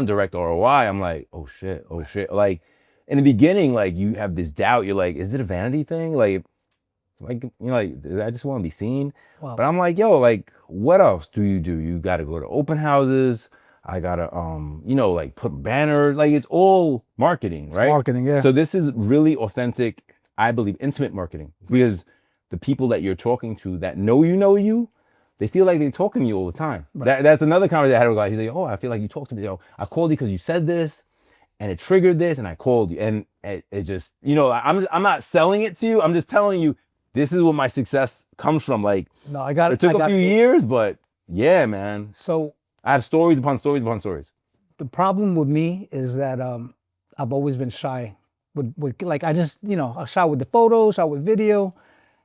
direct ROI. I'm like, oh shit. Like in the beginning, like you have this doubt. You're like, is it a vanity thing? Like I just want to be seen. Wow. But I'm like, yo, like what else do? You got to go to open houses. I gotta, like put banners, like it's all marketing, right? Marketing, yeah. So this is really authentic, I believe, intimate marketing because the people that you're talking to that know you, they feel like they're talking to you all the time. Right. That's another conversation I had with a guy. He's like, oh, I feel like you talked to me. I called you because you said this and it triggered this and I called you. And it just, I'm not selling it to you. I'm just telling you, this is where my success comes from. Like, no, it took a few years, but yeah, man. So I have stories upon stories upon stories. The problem with me is that I've always been shy with like I just I'm shy with the photos, shy with video,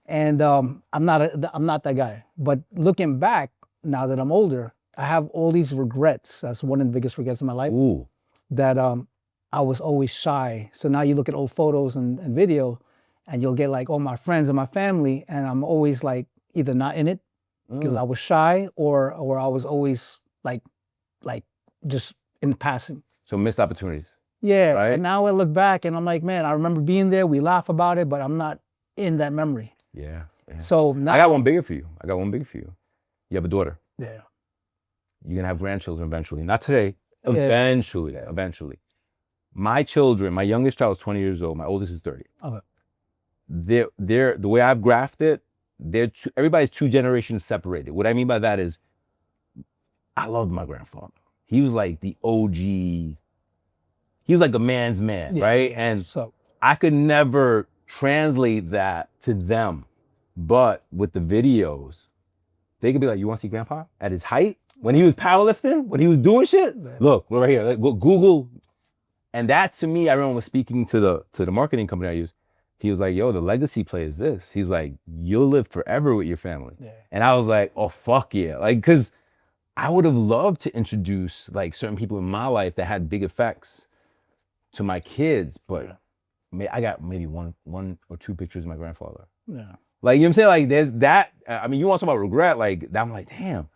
and I'm not that guy. But looking back now that I'm older, I have all these regrets. That's one of the biggest regrets in my life. Ooh. That I was always shy. So now you look at old photos and video, and you'll get like all my friends and my family, and I'm always like either not in it because I was shy, or I was always like just in passing. So missed opportunities. Yeah. Right? And now I look back and I'm like, man, I remember being there. We laugh about it, but I'm not in that memory. Yeah. So now I got one bigger for you. You have a daughter. Yeah. You're gonna have grandchildren eventually. Not today. Eventually. Yeah. Eventually. My children, my youngest child is 20 years old. My oldest is 30. Okay. They're the way I've graphed it, everybody's 2 generations separated. What I mean by that is I loved my grandfather. He was like the OG. He was like a man's man, right? And so I could never translate that to them. But with the videos, they could be like, you want to see grandpa at his height? When he was powerlifting? When he was doing shit? Look, we're right here. Like, Google. And that to me, I remember was speaking to the marketing company I use. He was like, yo, the legacy play is this. He's like, you'll live forever with your family. Yeah. And I was like, oh, fuck yeah. Like, because I would have loved to introduce like certain people in my life that had big effects to my kids, but I got maybe one or 2 pictures of my grandfather. Yeah. Like, you know what I'm saying? Like, there's that. I mean, you want to talk about regret? Like, I'm like, damn,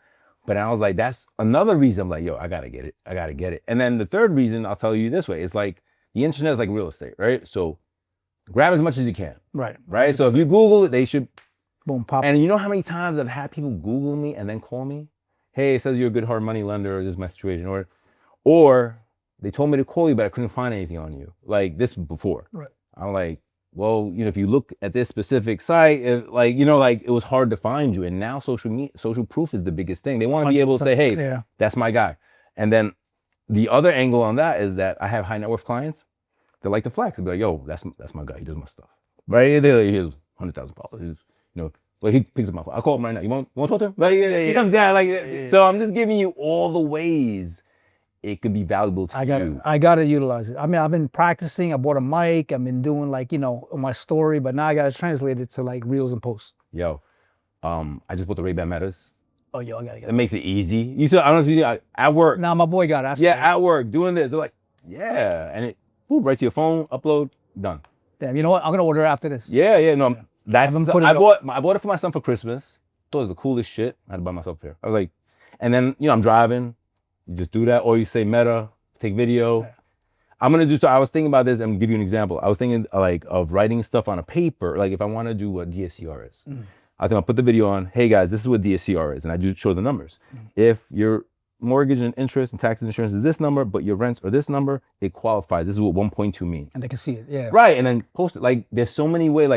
But I was like, that's another reason I'm like, yo, I gotta get it. I gotta get it. And then the third reason, I'll tell you this way, it's like the internet is like real estate, right? So grab as much as you can, Right. right? So if you Google it, they should. Boom, pop. And you know how many times I've had people Google me and then call me? Hey, it says you're a good hard money lender, or this is my situation. Or they told me to call you, but I couldn't find anything on you. Like this before. Right. I'm like, well, if you look at this specific site, it was hard to find you. And now social proof is the biggest thing. They want to be able to say, hey, yeah, that's my guy. And then the other angle on that is that I have high net worth clients. They like to flex and be like, yo, that's my guy. He does my stuff. Right? They're like, here's 100,000 followers. Like he picks up my phone. I call him right now. You want to talk to him? Like, he comes down. So I'm just giving you all the ways it could be valuable to you. I got to utilize it. I mean, I've been practicing. I bought a mic. I've been doing my story, but now I got to translate it to like reels and posts. Yo, I just bought the Ray-Ban Metas. Oh, yo, I got to get it. It makes it easy. You said, I don't know if you at work. Now my boy got it. Yeah, at work, doing this. They're like, yeah. And it, right to your phone, upload, done. Damn, you know what? I'm going to order after this. Yeah, no. Yeah. I bought it for my son for Christmas. Thought it was the coolest shit. I had to buy myself a pair. I was like, and then, I'm driving. You just do that, or you say Meta, take video. Yeah. I'm gonna do so. I was thinking about this and give you an example. I was thinking like of writing stuff on a paper, like if I want to do what DSCR is. I think I'll put the video on. Hey guys, this is what DSCR is, and I do show the numbers. If your mortgage and interest and tax and insurance is this number, but your rents are this number, it qualifies. This is what 1.2 means. And they can see it, yeah. Right, and then post it. Like there's so many ways.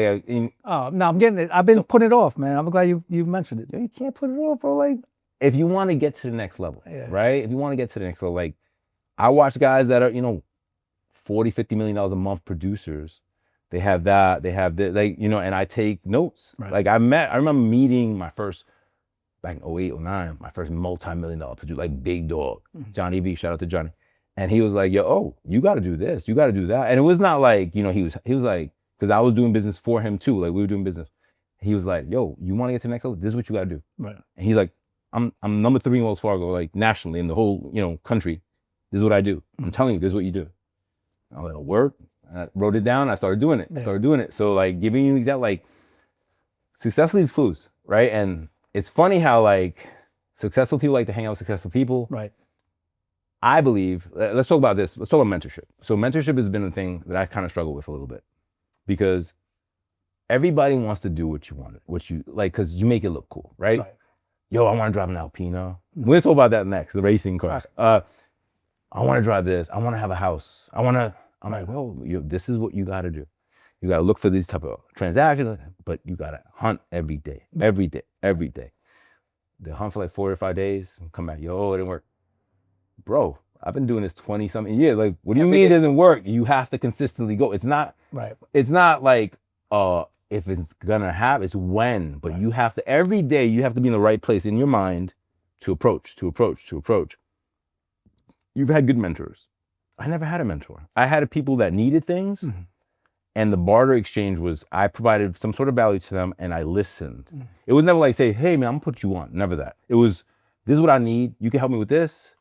Oh no, I'm getting it. I've been putting it off, man. I'm glad you mentioned it. You can't put it off, bro. Like, if you want to get to the next level, right? If you want to get to the next level, like I watch guys that are, $40, $50 million a month producers. They have that, they have this, and I take notes. Right. Like I remember meeting my first, back in 08, 09, my first multi-million-dollar producer, like big dog, Johnny V, shout out to Johnny. And he was like, yo, you got to do this, you got to do that. And it was not like, he was like, because I was doing business for him too, like we were doing business. He was like, yo, you want to get to the next level? This is what you got to do. Right. And he's like, I'm number 3 in Wells Fargo, like nationally in the whole, country. This is what I do. I'm telling you, this is what you do. I was like, work. I wrote it down. I started doing it. So like giving you an example, like success leaves clues, right? And it's funny how like successful people like to hang out with successful people. Right. I believe, let's talk about this. Let's talk about mentorship. So mentorship has been a thing that I kind of struggle with a little bit because everybody wants to do what you want, because you make it look cool, right? Yo, I want to drive an Alpina. We're going to talk about that next, the racing cars. I want to drive this. I want to have a house. I'm like, well, this is what you got to do. You got to look for these type of transactions, but you got to hunt every day. They hunt for like 4 or 5 days and come back. Yo, it didn't work. Bro, I've been doing this 20 something years. Like, what do you mean it doesn't work? You have to consistently go. It's not like, if it's gonna happen, it's when, but you have to, every day you have to be in the right place in your mind to approach. You've had good mentors. I never had a mentor. I had people that needed things, and the barter exchange was I provided some sort of value to them and I listened. It was never like, say, hey man, I'm gonna put you on. Never that. It was, this is what I need. You can help me with this.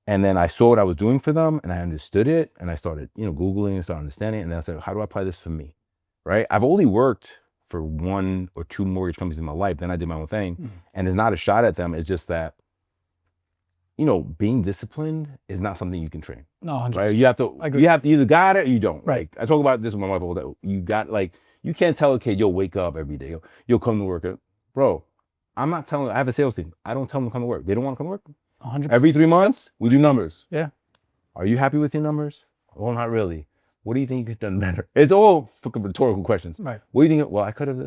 And then I saw what I was doing for them and I understood it and I started, Googling and started understanding it. And then I said, how do I apply this for me? Right? I've only worked for 1 or 2 mortgage companies in my life. Then I did my own thing. And it's not a shot at them. It's just that, being disciplined is not something you can train. No, 100%. Right? You have to either got it or you don't. Right. Like, I talk about this with my wife all day. You can't tell a kid, you'll wake up every day. You'll come to work. Bro, I'm not telling, I have a sales team. I don't tell them to come to work. They don't want to come to work. 100%. Every 3 months, we do numbers. Yeah. Are you happy with your numbers? Well, not really. What do you think you could have done better? It's all fucking rhetorical questions. Right. What do you think? Well, I could have.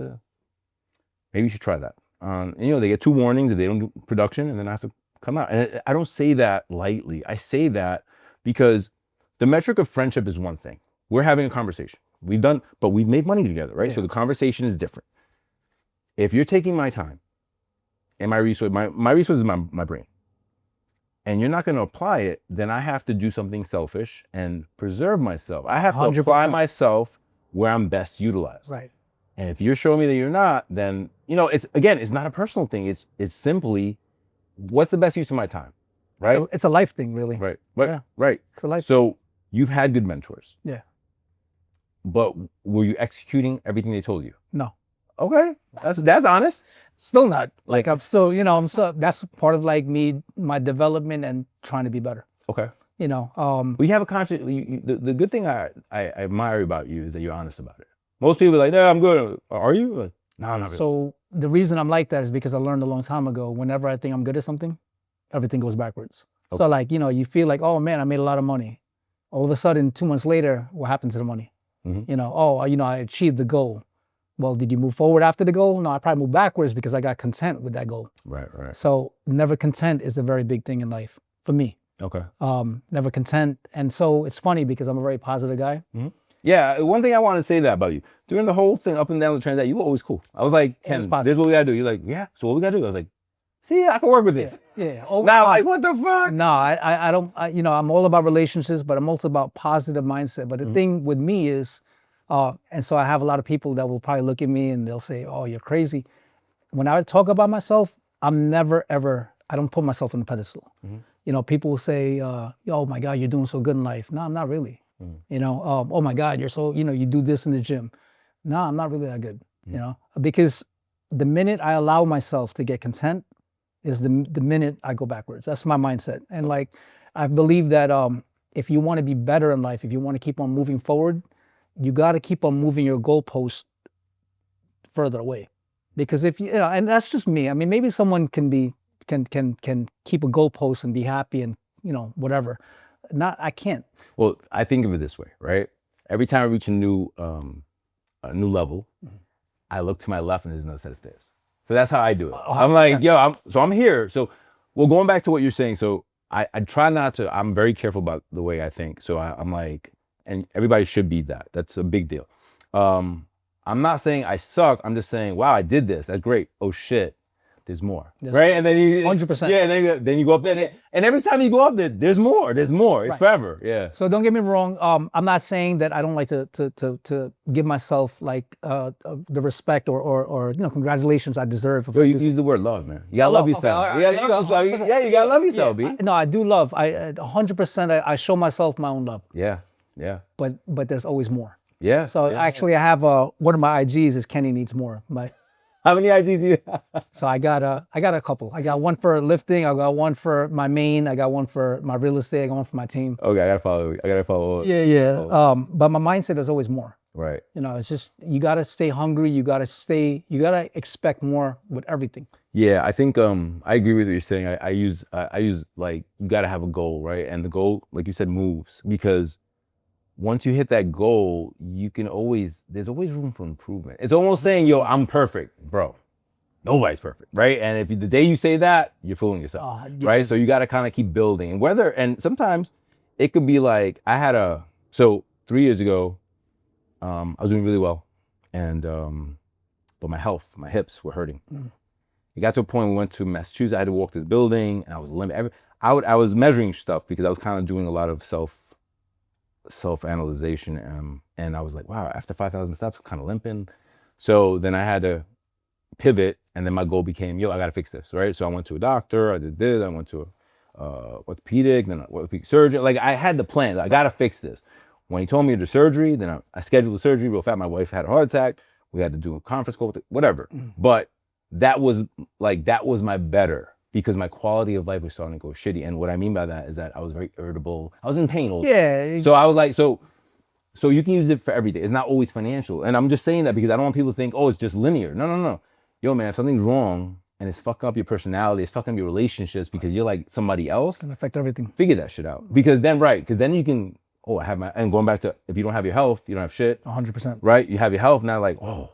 Maybe you should try that. And they get 2 warnings if they don't do production, and then I have to come out. And I don't say that lightly. I say that because the metric of friendship is one thing. We're having a conversation. But we've made money together, right? Yeah. So the conversation is different. If you're taking my time and my resource, my resource is my brain, and you're not going to apply it, then I have to do something selfish and preserve myself. I have to 100%. apply myself where I'm best utilized. Right. And if you're showing me that you're not, then, it's not a personal thing. It's simply, what's the best use of my time, right? It's a life thing, really. Right. Yeah. Right. It's a life. So you've had good mentors. Yeah. But were you executing everything they told you? No. Okay, that's honest. Still not. Like I'm still, I'm so that's part of like me, my development and trying to be better. Okay. You know, Well, you have a conscious. The good thing I admire about you is that you're honest about it. Most people are like, no, I'm good. Are you? Like, no, not really. so the reason I'm like that is because I learned a long time ago. Whenever I think I'm good at something, everything goes backwards. So like, you feel like, oh man, I made a lot of money. All of a sudden, 2 months later, what happened to the money? Oh, I achieved the goal. Well, did you move forward after the goal? No, I probably moved backwards because I got content with that goal. Right, right. So never content is a very big thing in life for me. Okay. Never content. And so it's funny because I'm a very positive guy. Yeah, one thing I want to say that about you. During the whole thing up and down the transaction, you were always cool. I was like, Ken, this is what we gotta do. You're like, yeah, so what we gotta do? I was like, see, I can work with this. Yeah. Now, like, what the fuck? No, I don't, I'm all about relationships, but I'm also about positive mindset. But the thing with me is, and so I have a lot of people that will probably look at me and they'll say, oh, you're crazy. When I talk about myself, I'm never, ever, I don't put myself on a pedestal. People will say, oh my God, you're doing so good in life. No, I'm not really. Oh my God, you're so, you do this in the gym. No, I'm not really that good, because the minute I allow myself to get content is the minute I go backwards. That's my mindset. And like, I believe that if you want to be better in life, if you want to keep on moving forward, you got to keep on moving your goalpost further away. Because if and that's just me. I mean, maybe someone can keep a goalpost and be happy and whatever. I can't. Well, I think of it this way, right? Every time I reach a new level, I look to my left and there's another set of stairs. So that's how I do it. I'm like, yo, I'm here. So, well, going back to what you're saying. So I try not to. I'm very careful about the way I think. So I'm like, and everybody should be that. That's a big deal. I'm not saying I suck. I'm just saying, wow, I did this. That's great. Oh shit, there's more, right? And then 100%. Yeah, and then you go up there, and every time you go up there, there's more. There's more. It's forever. Yeah. So don't get me wrong. I'm not saying that I don't like to give myself like the respect or congratulations I deserve. Yo, you use the word love, man. You gotta love yourself. Yeah, you gotta love yourself, B. No, I do love. 100%. I show myself my own love. Yeah, yeah. But there's always more. Yeah. So actually, I have one of my IGs is Kenny needs more. How many IGs do you have? So I got a couple. I got one for lifting. I got one for my main. I got one for my real estate. I got one for my team. Okay, I gotta follow. Yeah. But my mindset is always more. Right. It's just you gotta stay hungry. You gotta expect more with everything. Yeah, I think I agree with what you're saying. I use like you gotta have a goal, right? And the goal, like you said, moves because once you hit that goal, there's always room for improvement. It's almost saying, yo, I'm perfect, bro. Nobody's perfect, right? And if the day you say that, you're fooling yourself, right? So you got to kind of keep building. And sometimes it could be like, so 3 years ago, I was doing really well. And, but my hips were hurting. It got to a point we went to Massachusetts. I had to walk this building and I was limited. I was measuring stuff because I was kind of doing a lot of self-analyzation, and I was like, wow, after 5,000 steps, kind of limping. So then I had to pivot, and then my goal became, yo, I gotta fix this, right? So I went to a doctor, I did this, I went to a orthopedic, then an orthopedic surgeon. Like I had the plan, I gotta fix this. When he told me to do surgery, then I scheduled the surgery real fast. My wife had a heart attack. We had to do a conference call, whatever. But that was my better. Because my quality of life was starting to go shitty. And what I mean by that is that I was very irritable. I was in pain all the time. So I was like, so you can use it for everything. It's not always financial. And I'm just saying that because I don't want people to think, oh, it's just linear. No. Yo, man, if something's wrong and it's fucking up your personality, it's fucking up your relationships because you're like somebody else. It's gonna affect everything. Figure that shit out. Because then you can, and going back to, if you don't have your health, you don't have shit. 100%. Right? You have your health, now like, oh.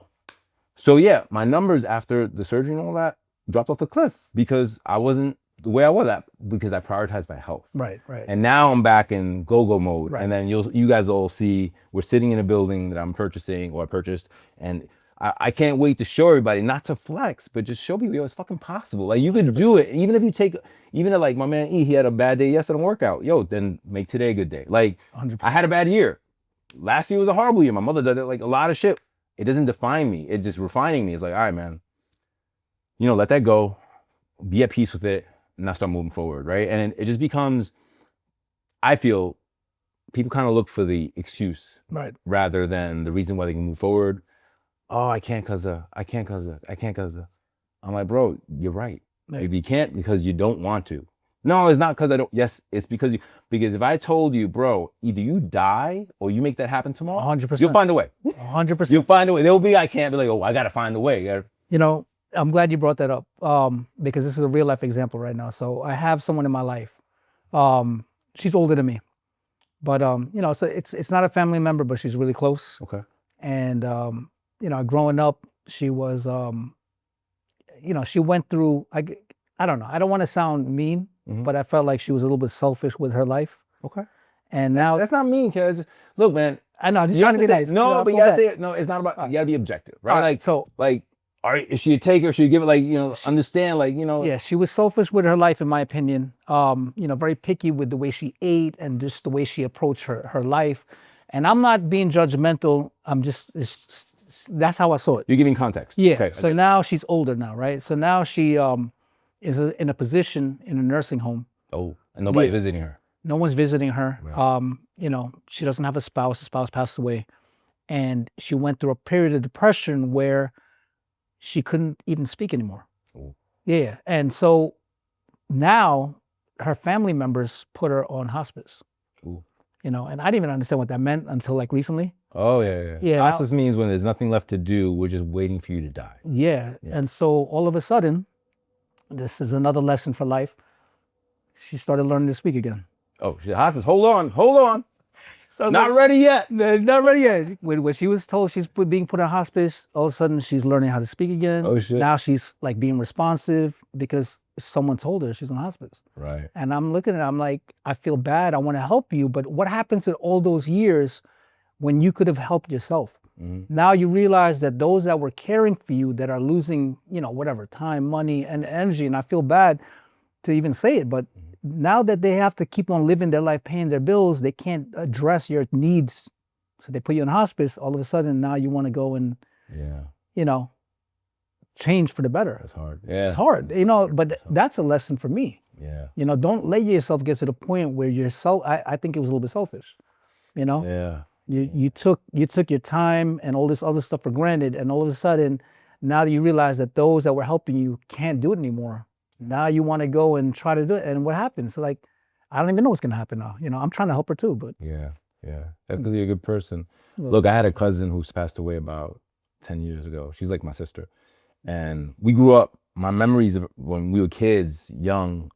So yeah, my numbers after the surgery and all that, dropped off the cliff because I wasn't the way I was at because I prioritized my health. Right. And now I'm back in go-go mode. Right. And then you guys all see we're sitting in a building that I'm purchasing or I purchased, and I can't wait to show everybody, not to flex, but just show people, yo, it's fucking possible. Like you can do it. Even if like my man E, he had a bad day yesterday on workout. Yo, then make today a good day. Like 100%. I had a bad year. Last year was a horrible year. My mother did it, like a lot of shit. It doesn't define me. It's just refining me. It's like, all right, man. Let that go, be at peace with it, and now start moving forward, right? And it just becomes, I feel, people kind of look for the excuse, right, rather than the reason why they can move forward. oh, I can't cause I can't cause I can't cause I'm like, bro, you're right. Right. If you can't because you don't want to. No, it's not because I don't. Yes, it's because you. Because if I told you, bro, either you die or you make that happen tomorrow, 100%. you'll find a way. 100%. You'll find a way. There'll be I can't be like, oh, I gotta find a way. You know, I'm glad you brought that up because this is a real life example right now. So I have someone in my life. She's older than me, but you know, so it's not a family member, but she's really close. Okay. And you know, growing up, she was you know, she went through. I don't know. I don't want to sound mean, but I felt like she was a little bit selfish with her life. Okay. And now That's not mean, cuz look, man. I know, just You trying have to to be say, nice. no, I but you feel gotta bad. say it. No, it's not about. You gotta be objective, right? All right, Like, so like, is she a taker? Should you give it like, understand, like, yeah, she was selfish with her life, in my opinion. You know, very picky with the way she ate and just the way she approached her life. And I'm not being judgmental. I'm just that's how I saw it. you're giving context. Yeah. Okay. So now she's older now, right? So now she is in a position in a nursing home. Oh, and nobody Yeah. visiting her. No one's visiting her. Right. You know, she doesn't have a spouse. The spouse passed away, and she went through a period of depression where she couldn't even speak anymore. Ooh. Yeah. And so now her family members put her on hospice. Ooh. You know, and I didn't even understand what that meant until like recently. Oh yeah. Yeah, Hospice means when there's nothing left to do, we're just waiting for you to die. Yeah. And so all of a sudden, this is another lesson for life. She started learning to speak again. Oh, shit, hospice. Hold on. So Not ready yet. Not ready yet. When she was told she's being put on hospice, all of a sudden she's learning how to speak again. Oh, shit. Now she's like being responsive because someone told her she's on hospice. Right. And I'm looking at it, I'm like, I feel bad. I want to help you. But what happens in all those years when you could have helped yourself? Now you realize that those that were caring for you that are losing, you know, whatever, time, money, and energy. And I feel bad to even say it, but now that they have to keep on living their life, paying their bills, they can't address your needs. So they put you in hospice. All of a sudden, now you want to go and, you know, change for the better. That's hard. Yeah. It's hard, you know, but that's a lesson for me. Yeah. You know, don't let yourself get to the point where you're I think it was a little bit selfish, you know? Yeah. You took your time and all this other stuff for granted, and all of a sudden, now that you realize that those that were helping you can't do it anymore, now you want to go and try to do it, and what happens? So like, I don't even know what's gonna happen now. You know, I'm trying to help her too, but Yeah. That's because you're a good person. Look, I had a cousin who's passed away about 10 years ago. She's like my sister, and we grew up. My memories of when we were kids, young,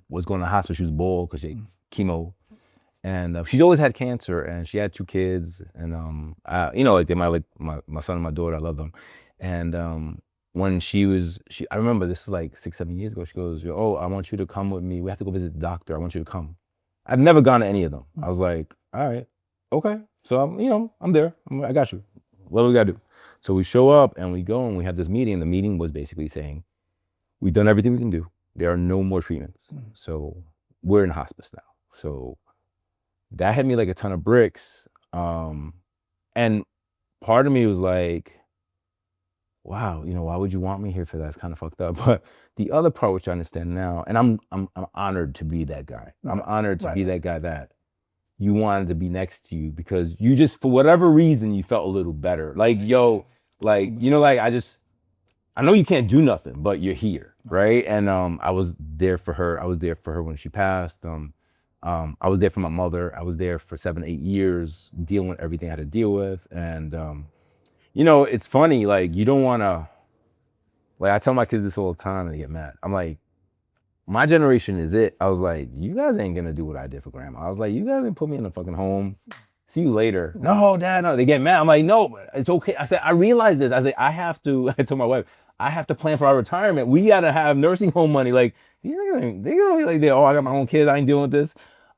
was going to the hospital. She was bald because she had chemo. And she's always had cancer, and she had 2 kids, and like they're my son and my daughter. I love them. And when I remember this is like 6-7 years ago. She goes, "Oh, I want you to come with me. We have to go visit the doctor. I want you to come." I've never gone to any of them. I was like, "All right, okay." So I'm there. I got you. What do we gotta do? So we show up and we go and we have this meeting. The meeting was basically saying, "We've done everything we can do. There are no more treatments. So we're in hospice now." So that hit me like a ton of bricks. And part of me was like, wow, why would you want me here for that? It's kind of fucked up. But the other part, which I understand now, and I'm honored to be that guy. I'm honored to be that guy that you wanted to be next to you because you just, for whatever reason, you felt a little better. Like, I know you can't do nothing, but you're here, right? And I was there for her. I was there for her when she passed. I was there for my mother. I was there for 7-8 years, dealing with everything I had to deal with. And it's funny, like you don't want to, like I tell my kids this all the time and they get mad. I'm like, my generation is it. I was like, you guys ain't gonna do what I did for grandma. I was like, you guys didn't put me in a fucking home. See you later. No, Dad, no. They get mad. I'm like, no, it's okay. I said, I realize this. I said, I told my wife, I have to plan for our retirement. We gotta have nursing home money. Like, they're gonna be like, oh, I got my own kids. I ain't dealing with this.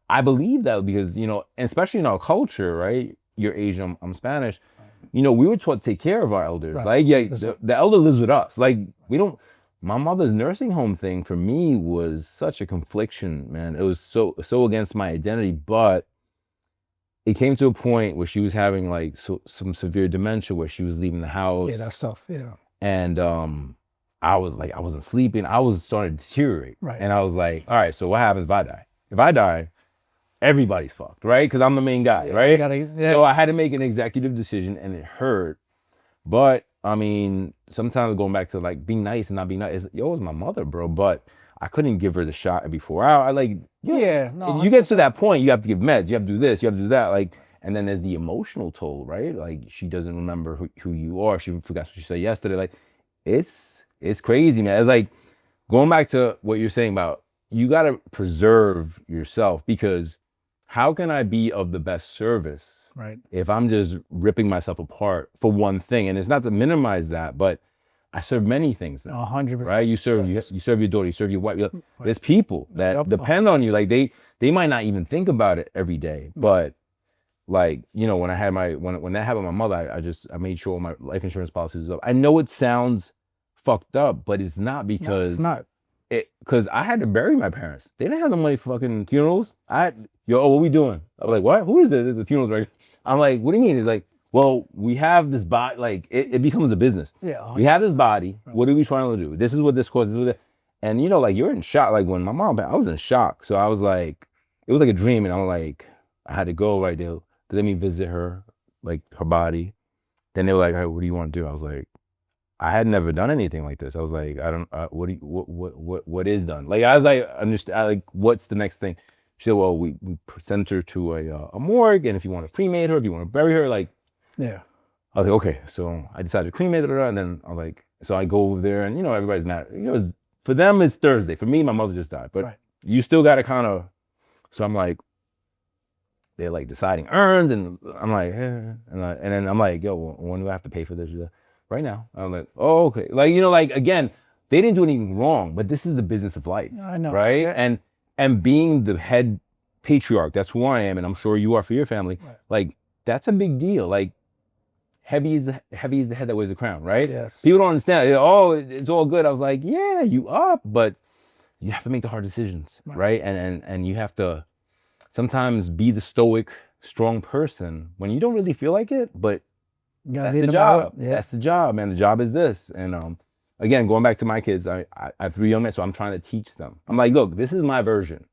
I believe that because, especially in our culture, right? You're Asian, I'm Spanish. We were taught to take care of our elders. Right. Like, yeah, the elder lives with us. Like, my mother's nursing home thing for me was such a confliction, man. It was so against my identity, but it came to a point where she was having like some severe dementia where she was leaving the house. yeah, that's tough. Yeah. And I was like, I wasn't sleeping. I was starting to deteriorate. Right. And I was like, all right, so what happens if I die? If I die, everybody's fucked, right? Because I'm the main guy, right? Yeah. So I had to make an executive decision and it hurt. But I mean, sometimes going back to like being nice and not being nice. Yo, it was my mother, bro, but I couldn't give her the shot every 4 hours. I like, Yeah, no, you get to that point, you have to give meds, you have to do this, you have to do that. Like, and then there's the emotional toll, right? Like, she doesn't remember who you are. She forgot what she said yesterday. Like, it's crazy, man. It's like going back to what you're saying about you got to preserve yourself, because how can I be of the best service right. if I'm just ripping myself apart for one thing? And it's not to minimize that, but I serve many things now, 100%. right? You serve Yes. you serve your daughter, you serve your wife. Right. There's people that Yep. depend on you. Like they might not even think about it every day, but like, you know, when I had my when that happened with my mother, I made sure my life insurance policy was up. I know it sounds fucked up, but it's not, No, because it's not. because I had to bury my parents. They didn't have the money for fucking funerals. Oh, what we doing? I was like, what? Who is this? The funerals, right? I'm like, what do you mean? It's like, well, we have this body. Like, it becomes a business. Yeah. We have this body. What are we trying to do? This is what this causes. This is what that. And you know, like, you're in shock. Like when my mom died, I was in shock. So I was like, it was like a dream, and I'm like, I had to go right there to let me visit her, like her body. Then they were like, hey, what do you want to do? I was like, I had never done anything like this. I was like, I don't, what do you, what is done? Like, I was like, understand, like, what's the next thing? She said, well, we sent her to a morgue, and if you want to cremate her, if you want to bury her, like, Yeah. I was like, okay. So I decided to cremate her, and then I'm like, so I go over there, and you know, everybody's mad. You know, for them, it's Thursday. For me, my mother just died, but Right. you still got to kind of, so I'm like, they're like deciding urns, and I'm like, and then I'm like, yo, when do I have to pay for this? She's like, right now. I'm like, oh, okay. Like, you know, like, again, they didn't do anything wrong, but this is the business of life, I know. right? Yeah. And being the head patriarch, that's who I am, and I'm sure you are for your family. Right. Like, that's a big deal. Like, heavy is the head that wears the crown, right? Yes. People don't understand. Oh, it's all good. I was like, yeah, you up, but you have to make the hard decisions, right? And you have to sometimes be the stoic, strong person when you don't really feel like it, but that's the job. Yeah. That's the job, man. The job is this. And again, going back to my kids, I have 3 young men, so I'm trying to teach them. I'm like, look, this is my version.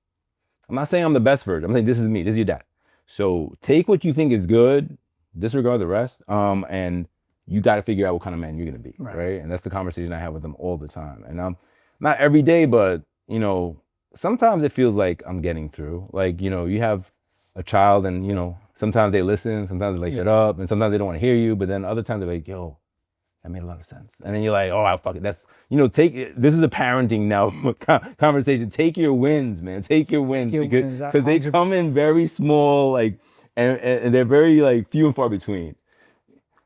I'm not saying I'm the best version. I'm saying this is me. This is your dad. So take what you think is good, disregard the rest, and you got to figure out what kind of man you're gonna be, right? And that's the conversation I have with them all the time. And not every day, but you know, sometimes it feels like I'm getting through. Like, you know, you have a child, and you know, sometimes they listen, sometimes they're like, shut up, and sometimes they don't want to hear you, but then other times they're like, yo, that made a lot of sense. And then you're like, oh, fuck it. That's, you know, this is a parenting now conversation. Take your wins, man. Take your wins, because they come in very small, like, and they're very like few and far between.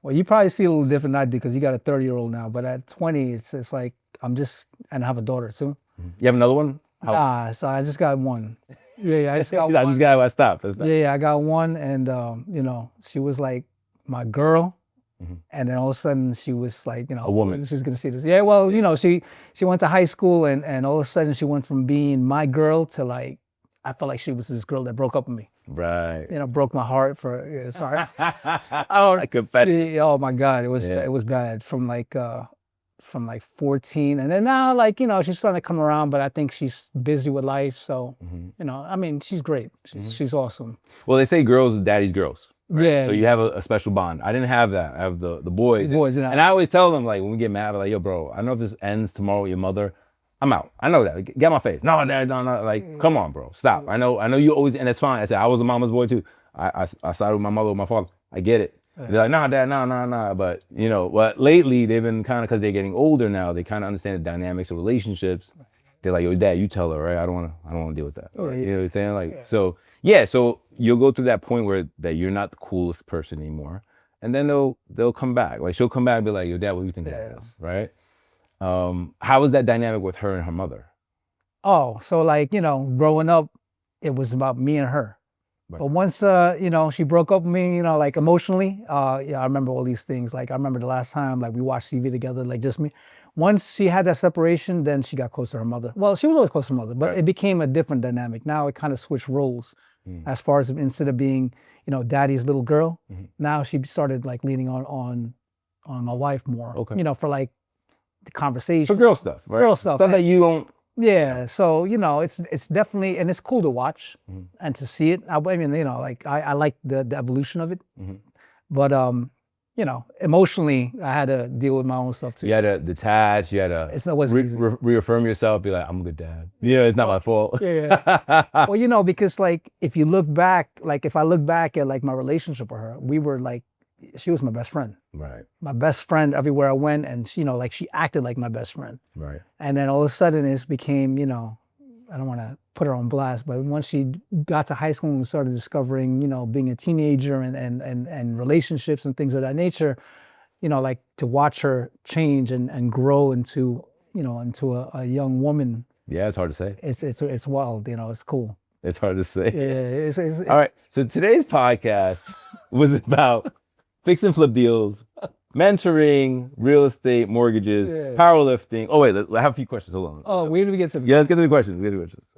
Well, you probably see a little different than I do, because you got a 30-year-old now, but at 20, it's like, and I have a daughter too. You have another one? Nah, so I just got one. Yeah, I just got I one. just got, I stopped. Yeah, I got one, and you know, she was like my girl. And then all of a sudden she was like, you know, a woman. She's gonna see this. Yeah, well, you know, she went to high school, and all of a sudden she went from being my girl to like, I felt like she was this girl that broke up with me. Right. You know, broke my heart for. Yeah, sorry. I confess. Oh my God, it was bad from like 14, and then now, like, you know, she's starting to come around, but I think she's busy with life. So you know, I mean, she's great. She's awesome. Well, they say girls are daddy's girls. Right? Yeah. So you have a special bond. I didn't have that. I have the boys. The boys, and I always tell them, like, when we get mad, I'm like, yo, bro, I know if this ends tomorrow with your mother, I'm out. I know that. Get my face. No, Dad, no. Like, come on, bro. Stop. I know you always, and it's fine. I said, I was a mama's boy too. I sided with my mother, with my father. I get it. They're like, nah, Dad, nah. But, you know, but lately they've been kind of, because they're getting older now, they kind of understand the dynamics of relationships. They're like, yo, Dad, you tell her, right? I don't want to deal with that. You know what I'm saying? Like, so you'll go through that point where that you're not the coolest person anymore, and then they'll come back. Like, she'll come back and be like, yo, Dad, what do you think about this, right? How was that dynamic with her and her mother? Oh, so like, you know, growing up, it was about me and her. Right. But once, you know, she broke up with me, you know, like emotionally, yeah, I remember all these things. Like, I remember the last time, like, we watched TV together, like, just me. Once she had that separation, then she got close to her mother. Well, she was always close to her mother, but it became a different dynamic. Now it kind of switched roles, as far as instead of being, you know, daddy's little girl, now she started like leaning on my wife more. Okay. You know, for like the conversation. For girl stuff, right? Girl stuff. Stuff that you don't. Yeah, so, you know, it's definitely, and it's cool to watch and to see it. I mean, you know, like, I like the evolution of it. But, emotionally, I had to deal with my own stuff too. You had to detach. You had to It wasn't easy. reaffirm yourself. Be like, I'm a good dad. Yeah, it's not my fault. Yeah. Well, because like if you look back, like if I look back at like my relationship with her, we were like, she was my best friend. Right. My best friend everywhere I went, and like she acted like my best friend. Right. And then all of a sudden it became, I don't want to put her on blast, but once she got to high school and started discovering, being a teenager and relationships and things of that nature, like to watch her change and grow into, into a young woman. Yeah, it's hard to say. It's wild, it's cool. It's hard to say. Yeah. All right. So today's podcast was about fix and flip deals, mentoring, real estate, mortgages, powerlifting. Oh wait, I have a few questions. Hold on. Oh, where do we get some? Yeah, let's get to the questions.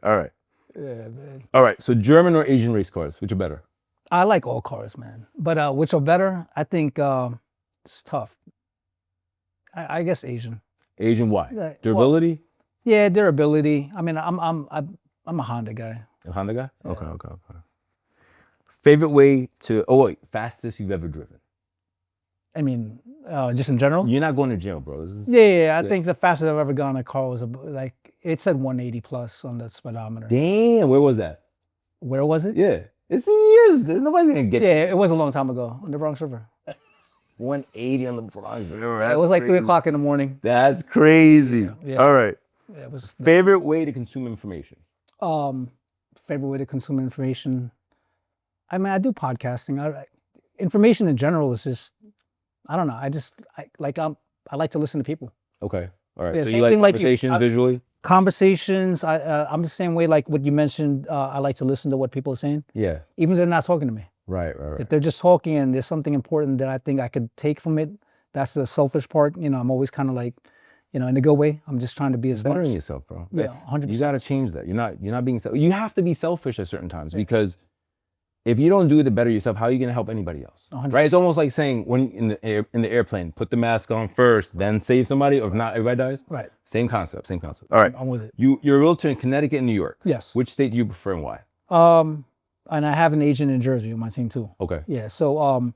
All right. Yeah, man. All right. So German or Asian race cars, which are better? I like all cars, man. But which are better? I think it's tough. I guess Asian. Asian, why? Yeah, Durability? Yeah, durability. I mean, I'm a Honda guy. A Honda guy? Yeah. Okay. Favorite way to, fastest you've ever driven? I mean, just in general? You're not going to jail, bro. Yeah. I think the fastest I've ever gone in a car was like, it said 180 plus on the speedometer. Damn, where was that? Where was it? Yeah. It's years. Nobody's going to get Yeah, it was a long time ago on the Bronx River. 180 on the Bronx River. It was like 3 o'clock in the morning. That's crazy. Yeah. All right. Yeah, it was. Favorite way to consume information? Favorite way to consume information. I mean, I do podcasting. Information in general is just, I don't know. I like to listen to people. Okay. All right. Yeah, so same you like thing like conversations visually? Conversations. I'm the same way. Like what you mentioned. I like to listen to what people are saying, Yeah. even if they're not talking to me. Right. If they're just talking and there's something important that I think I could take from it, that's the selfish part. I'm always kind of like, in a good way. I'm just trying to be as Bettering much. yourself, bro. Yeah, 100%. You got to change that. You're not being you have to be selfish at certain times because if you don't do it to better yourself, how are you going to help anybody else? 100%. Right? It's almost like saying when in the airplane, put the mask on first, then save somebody, or if not, everybody dies. Right. Same concept. All right. I'm with it. You're a realtor in Connecticut and New York. Yes. Which state do you prefer and why? And I have an agent in Jersey on my team too. Okay. Yeah. So,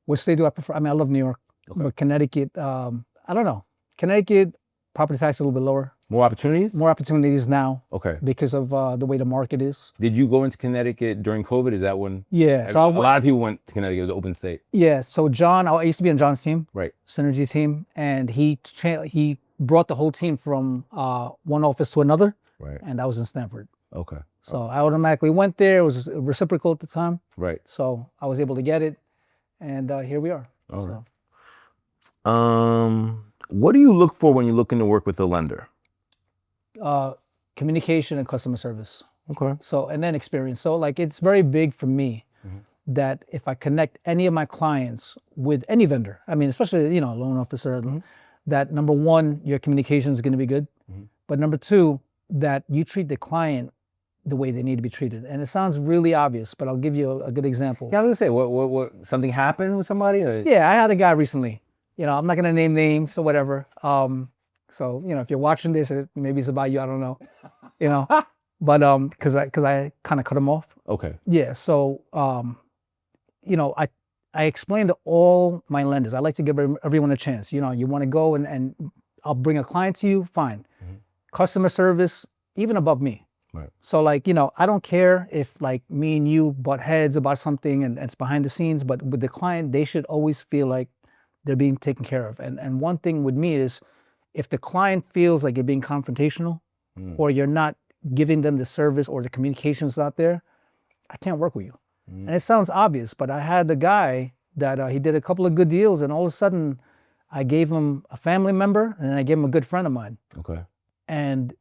which state do I prefer? I mean, I love New York, but Connecticut. I don't know. Connecticut, property tax a little bit lower. More opportunities? More opportunities now. Okay. Because of the way the market is. Did you go into Connecticut during COVID? Is that when? Yeah. So a lot of people went to Connecticut. It was an open state. Yeah. So I used to be on John's team. Right. Synergy team, and he brought the whole team from one office to another. Right. And I was in Stanford. Okay. So I automatically went there. It was reciprocal at the time. Right. So I was able to get it, and here we are. All right. What do you look for when you're looking to work with a lender? Communication and customer service. Okay. So, and then experience. So like, it's very big for me that if I connect any of my clients with any vendor, I mean, especially, loan officer, that number one, your communication is going to be good. But number two, that you treat the client the way they need to be treated. And it sounds really obvious, but I'll give you a good example. Yeah, I was gonna say, what something happened with somebody? Or? Yeah, I had a guy recently. I'm not gonna name names or whatever. So if you're watching this, maybe it's about you. I don't know. But because I kind of cut him off. Okay. Yeah. So I explained to all my lenders. I like to give everyone a chance. You want to go and I'll bring a client to you. Fine. Customer service, even above me. Right. So I don't care if like me and you butt heads about something and it's behind the scenes, but with the client, they should always feel like they're being taken care of. And one thing with me is if the client feels like you're being confrontational or you're not giving them the service or the communication's not there, I can't work with you. And it sounds obvious, but I had a guy that he did a couple of good deals and all of a sudden I gave him a family member and then I gave him a good friend of mine. Okay. And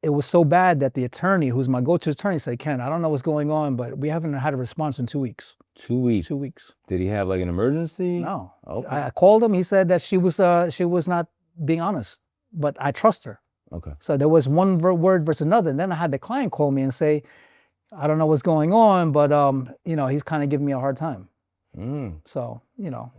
it was so bad that the attorney, who's my go-to attorney, said, Ken, I don't know what's going on, but we haven't had a response in 2 weeks. 2 weeks? 2 weeks. Did he have like an emergency? No. Okay. I called him. He said that she was not being honest, but I trust her. Okay. So there was one word versus another. And then I had the client call me and say, I don't know what's going on, but he's kind of giving me a hard time. So,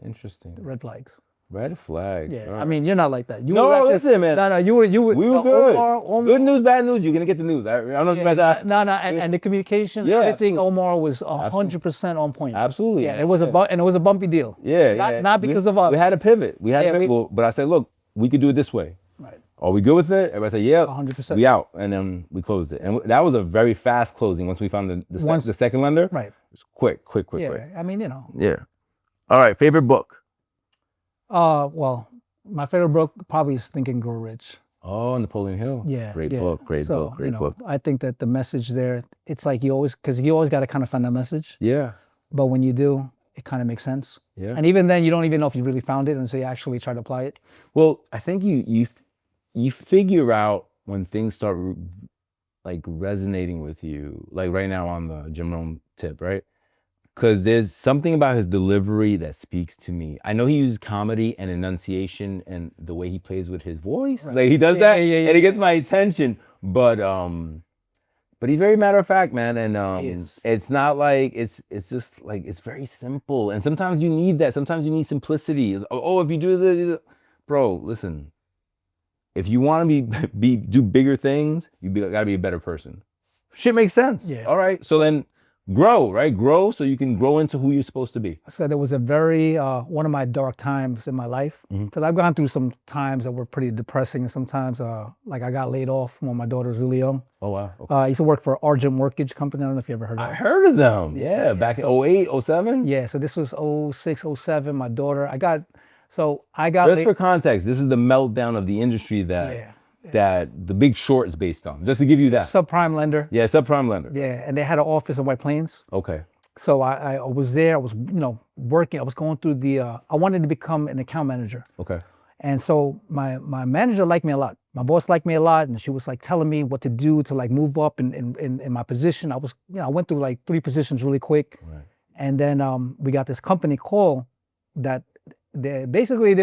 Interesting. red flags. Red flags. Yeah, All I right. mean, you're not like that. You No, were actually, listen, man. no, you were. We were good. Omar, Good news, bad news. You're gonna get the news. I don't know if you guys yeah, no, and the communication, Yeah, everything. absolutely. Omar was Absolutely. 100% on point. Absolutely. Yeah, it was and it was a bumpy deal. Yeah, not, yeah. Not because of us. We had to pivot. We had Yeah, to pivot. we- Well, but I said, look, we could do it this way. Right. Are we good with it? Everybody said, yeah. 100%. We out, and then we closed it, and that was a very fast closing. Once we found the second lender, Right. it was quick. Yeah, I mean, you know. Yeah. All right. Favorite book. Well, my favorite book probably is Think and Grow Rich. Oh, Napoleon Hill. Yeah, Great yeah. book. Great So, book. Great you know, book. I think that the message there, it's like because you always got to kind of find that message. Yeah. But when you do, it kind of makes sense. Yeah. And even then, you don't even know if you really found it until you actually try to apply it. Well, I think you figure out when things start like resonating with you, like right now on the Jim Rome tip, right? Because there's something about his delivery that speaks to me. I know he uses comedy and enunciation and the way he plays with his voice. Right. Like he does Yeah, that, yeah, yeah, and it gets my attention. But he's very matter of fact, man. And is. it's not like it's just like it's very simple. And sometimes you need that. Sometimes you need simplicity. Oh, if you do this, bro, listen. If you want to do bigger things, gotta be a better person. Shit makes sense. Yeah. All right. So then grow, right? Grow so you can grow into who you're supposed to be. I said it was a very, one of my dark times in my life. Because I've gone through some times that were pretty depressing. And sometimes, like I got laid off when my daughter was really young. Oh, wow. Okay. I used to work for Argent Mortgage Company. I don't know if you ever heard of it. I heard of them. Yeah, back in 08, 07. Yeah, so this was 06, 07. My daughter, I got Just for context, this is the meltdown of the industry that The Big Short is based on. Just to give you that. Subprime lender. Yeah, subprime lender. Yeah, and they had an office in White Plains. Okay. So I was there. I was working. I was going through I wanted to become an account manager. Okay. And so my manager liked me a lot. My boss liked me a lot, and she was like telling me what to do to like move up in my position. I went through like 3 positions really quick. Right. And then we got this company call that they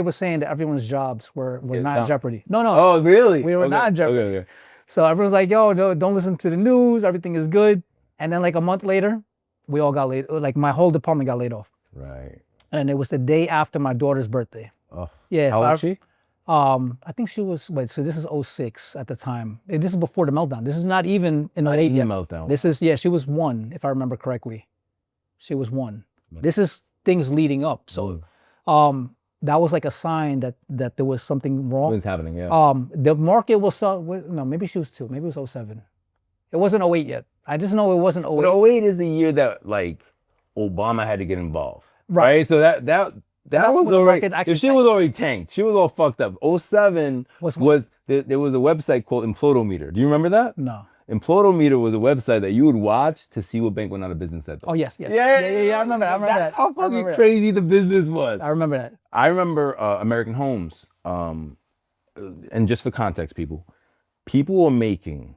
were saying that everyone's jobs were not in jeopardy. No. Oh, really? We were not in jeopardy. Okay. So everyone's like, yo, no, don't listen to the news. Everything is good. And then like a month later, we all got laid. Like my whole department got laid off. Right. And it was the day after my daughter's birthday. Oh. Yeah. How old is she? I think she was, so this is 06 at the time. This is before the meltdown. This is not even in 08 yet. Meltdown. This is, she was 1, if I remember correctly. She was 1. This is things leading up. So that was like a sign that there was something wrong. What's happening, yeah. The market was, no, maybe she was 2. Maybe it was 07. It wasn't 08 yet. I just know it wasn't 08. But 08 is the year that like Obama had to get involved. Right? So that was already, the shit was already tanked. She was all fucked up. 07 there was a website called Implodometer. Do you remember that? No. Implodometer was a website that you would watch to see what bank went out of business that day. Oh, yes. Yeah, I remember that. That's how fucking crazy the business was. I remember that. I remember American Homes. And just for context, people were making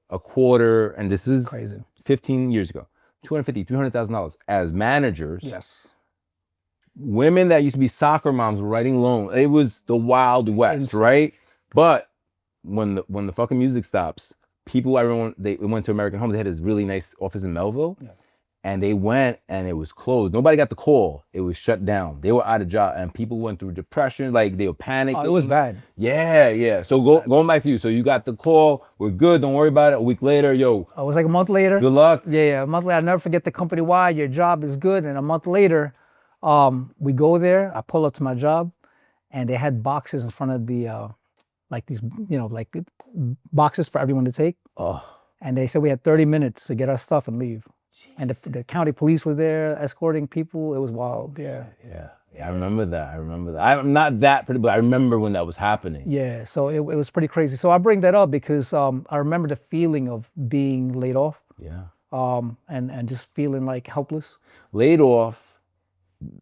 a quarter, and this is crazy. 15 years ago, $250,000, $300,000 as managers. Yes. Women that used to be soccer moms were writing loans. It was the Wild West, right? But when the fucking music stops, they went to American Homes. They had this really nice office in Melville, and they went and it was closed. Nobody got the call. It was shut down. They were out of job, and people went through depression. Like they were panicked. Oh, it was bad. Yeah. So going back to you. So you got the call. We're good. Don't worry about it. A week later, yo. It was like a month later. Good luck. Yeah. A month later. I'll never forget the company wide. Your job is good. And a month later, we go there. I pull up to my job, and they had boxes in front of the, like these, like boxes for everyone to take. Oh. And they said we had 30 minutes to get our stuff and leave. And the county police were there escorting people. It was wild. Yeah. I remember that. I'm not that pretty, but I remember when that was happening. Yeah. So it was pretty crazy. So I bring that up because I remember the feeling of being laid off. Yeah. And just feeling like helpless. Laid off.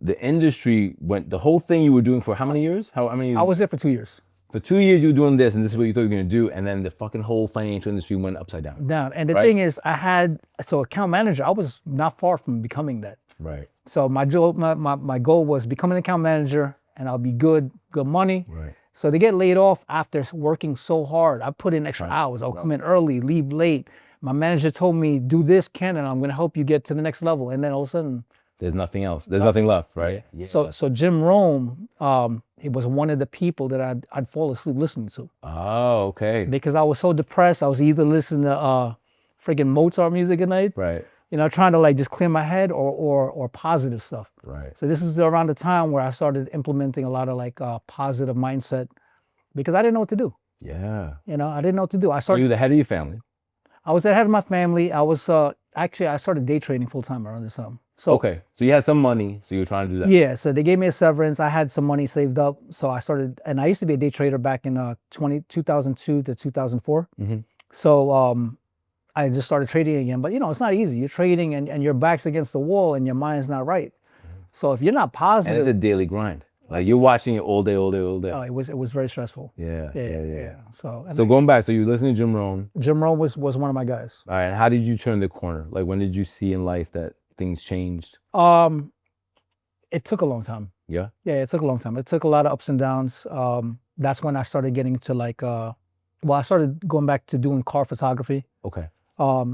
The industry the whole thing you were doing for how many years? How many years? I was there for 2 years. For 2 years you were doing this, and this is what you thought you were gonna do, and then the fucking whole financial industry went upside down. And the thing is, account manager, I was not far from becoming that. Right. So my goal was become an account manager, and I'll be good money. Right. So to get laid off after working so hard, I put in extra hours. I'll come in early, leave late. My manager told me, do this, Ken, and I'm gonna help you get to the next level. And then all of a sudden, There's nothing else. There's nothing left, right? Yeah. So Jim Rome, he was one of the people that I'd fall asleep listening to. Oh, okay. Because I was so depressed. I was either listening to friggin' Mozart music at night, Right. trying to like just clear my head, or positive stuff. Right. So this is around the time where I started implementing a lot of like positive mindset, because I didn't know what to do. Yeah. I didn't know what to do. I Are started. you the head of your family? I was the head of my family. I was actually I started day trading full time around this time. So Okay. So you had some money, so you were trying to do that. yeah, so they gave me a severance. I had some money saved up, so I started, and I used to be a day trader back in 2002 to 2004. So I just started trading again. But it's not easy. You're trading and your back's against the wall and your mind's not right. So if you're not And positive, it's a daily grind. Like you're watching it all day, all day, all day. it was very stressful. Yeah. So So going back, so you listening to Jim Rohn. Jim Rohn was one of my guys. All right. And how did you turn the corner? Like when did you see in life that things changed? It took a long time. Yeah. Yeah, it took a long time. It took a lot of ups and downs. That's when I started getting to like, I started going back to doing car photography. Okay.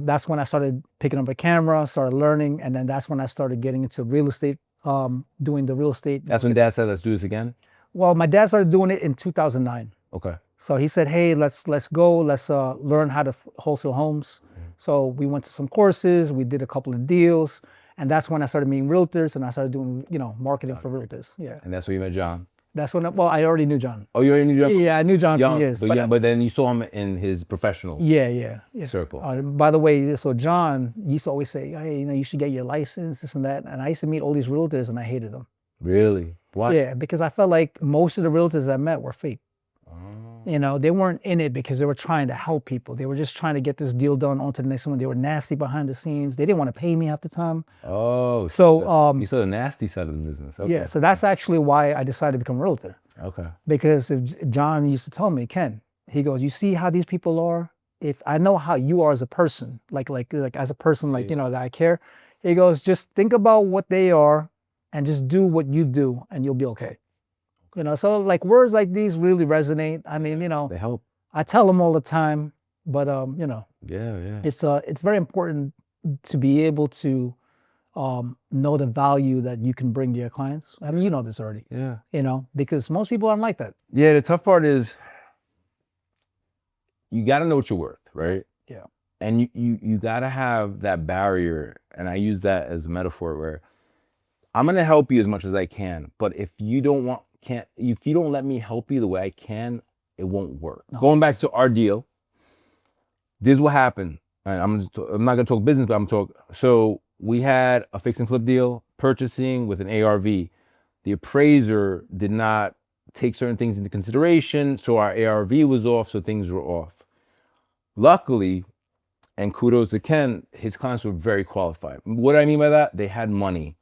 That's when I started picking up a camera, started learning, and then that's when I started getting into real estate, doing the real estate. That's when Dad said, "Let's do this again." Well, my dad started doing it in 2009. Okay. So he said, "Hey, let's go. Let's learn how to wholesale homes." So we went to some courses. We did a couple of deals, and that's when I started meeting realtors, and I started doing marketing for realtors. Yeah. And that's where you met John. That's when. I already knew John. Oh, you already knew John? Yeah, I knew John Young, for years. but then you saw him in his professional Yeah. circle. By the way, so John used to always say, "Hey, you should get your license, this and that." And I used to meet all these realtors, and I hated them. Really? Why? Yeah, because I felt like most of the realtors I met were fake. They weren't in it because they were trying to help people. They were just trying to get this deal done onto the next one. They were nasty behind the scenes. They didn't want to pay me half the time. Oh, So you saw the nasty side of the business. Okay. yeah, so that's actually why I decided to become a realtor. Okay. Because if John used to tell me, Ken, he goes, "You see how these people are? If I know how you are as a person, like as a person, that I care." He goes, "Just think about what they are and just do what you do and you'll be okay." So like words like these really resonate. I mean, They help. I tell them all the time, but Yeah. it's very important to be able to know the value that you can bring to your clients. I mean, you know this already. Yeah. Because most people aren't like that. Yeah, the tough part is you got to know what you're worth, right? Yeah. And you got to have that barrier, and I use that as a metaphor where I'm going to help you as much as I can, but if you don't let me help you the way I can, it won't work. No. Going back to our deal, this is what happened. I'm not going to talk business, but I'm talking. So we had a fix and flip deal, purchasing with an ARV. The appraiser did not take certain things into consideration, so our ARV was off, so things were off. Luckily, and kudos to Ken, his clients were very qualified. What do I mean by that? They had money.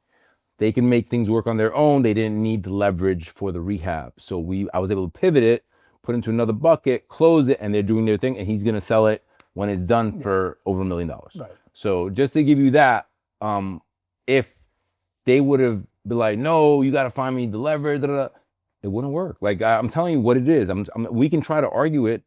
They can make things work on their own. They didn't need the leverage for the rehab. So I was able to pivot it, put it into another bucket, close it, and they're doing their thing, and he's gonna sell it when it's done for over $1 million. Right. So just to give you that, if they would have been like, "No, you gotta find me the leverage," it wouldn't work. Like I'm telling you what it is. We can try to argue it,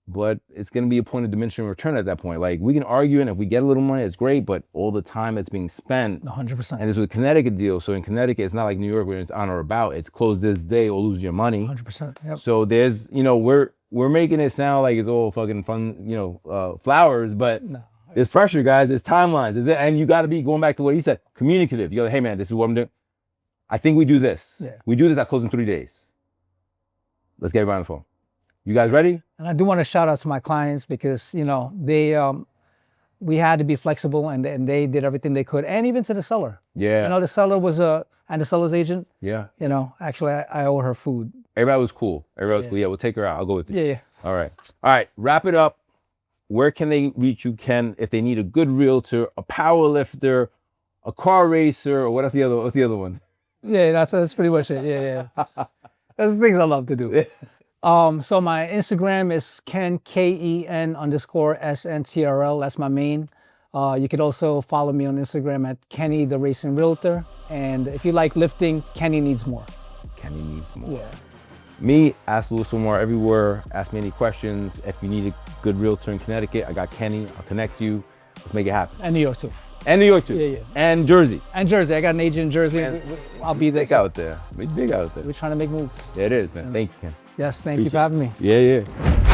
but it's going to be a point of diminishing return at that point. Like we can argue, and if we get a little money, it's great, but all the time that's being spent. 100%. And this was a Connecticut deal. So in Connecticut, it's not like New York where it's on or about. It's close this day or lose your money. 100%. Yep. So there's, we're making it sound like it's all fucking fun, flowers, but there's pressure, guys. It's timelines. And you got to be, going back to what he said, communicative. You go, "Hey man, this is what I'm doing. I think we do this. Yeah. We do this. I close in 3 days. Let's get everybody on the phone. You guys ready?" And I do want to shout out to my clients because, they, we had to be flexible and they did everything they could. And even to the seller. Yeah. The seller was and the seller's agent. Yeah. Actually I owe her food. Everybody was cool. Cool. Yeah, we'll take her out. I'll go with you. Yeah. All right. Wrap it up. Where can they reach you, Ken, if they need a good realtor, a power lifter, a car racer, or what's the other one? Yeah, that's pretty much it. Yeah. That's the things I love to do. So my Instagram is Ken, KEN_SNTRL. That's my main. You could also follow me on Instagram at Kenny the Racing Realtor. And if you like lifting, Kenny needs more. Kenny needs more. Yeah. Me, ask Louis Omar everywhere. Ask me any questions. If you need a good realtor in Connecticut, I got Kenny. I'll connect you. Let's make it happen. And New York too. And New York too. Yeah, yeah. And Jersey. And Jersey. I got an agent in Jersey. Man, I'll be there. Big out there. Big out there. We're trying to make moves. Yeah, it is, man. Thank you, Ken. Yes, thank you for Appreciate having me. Yeah, yeah.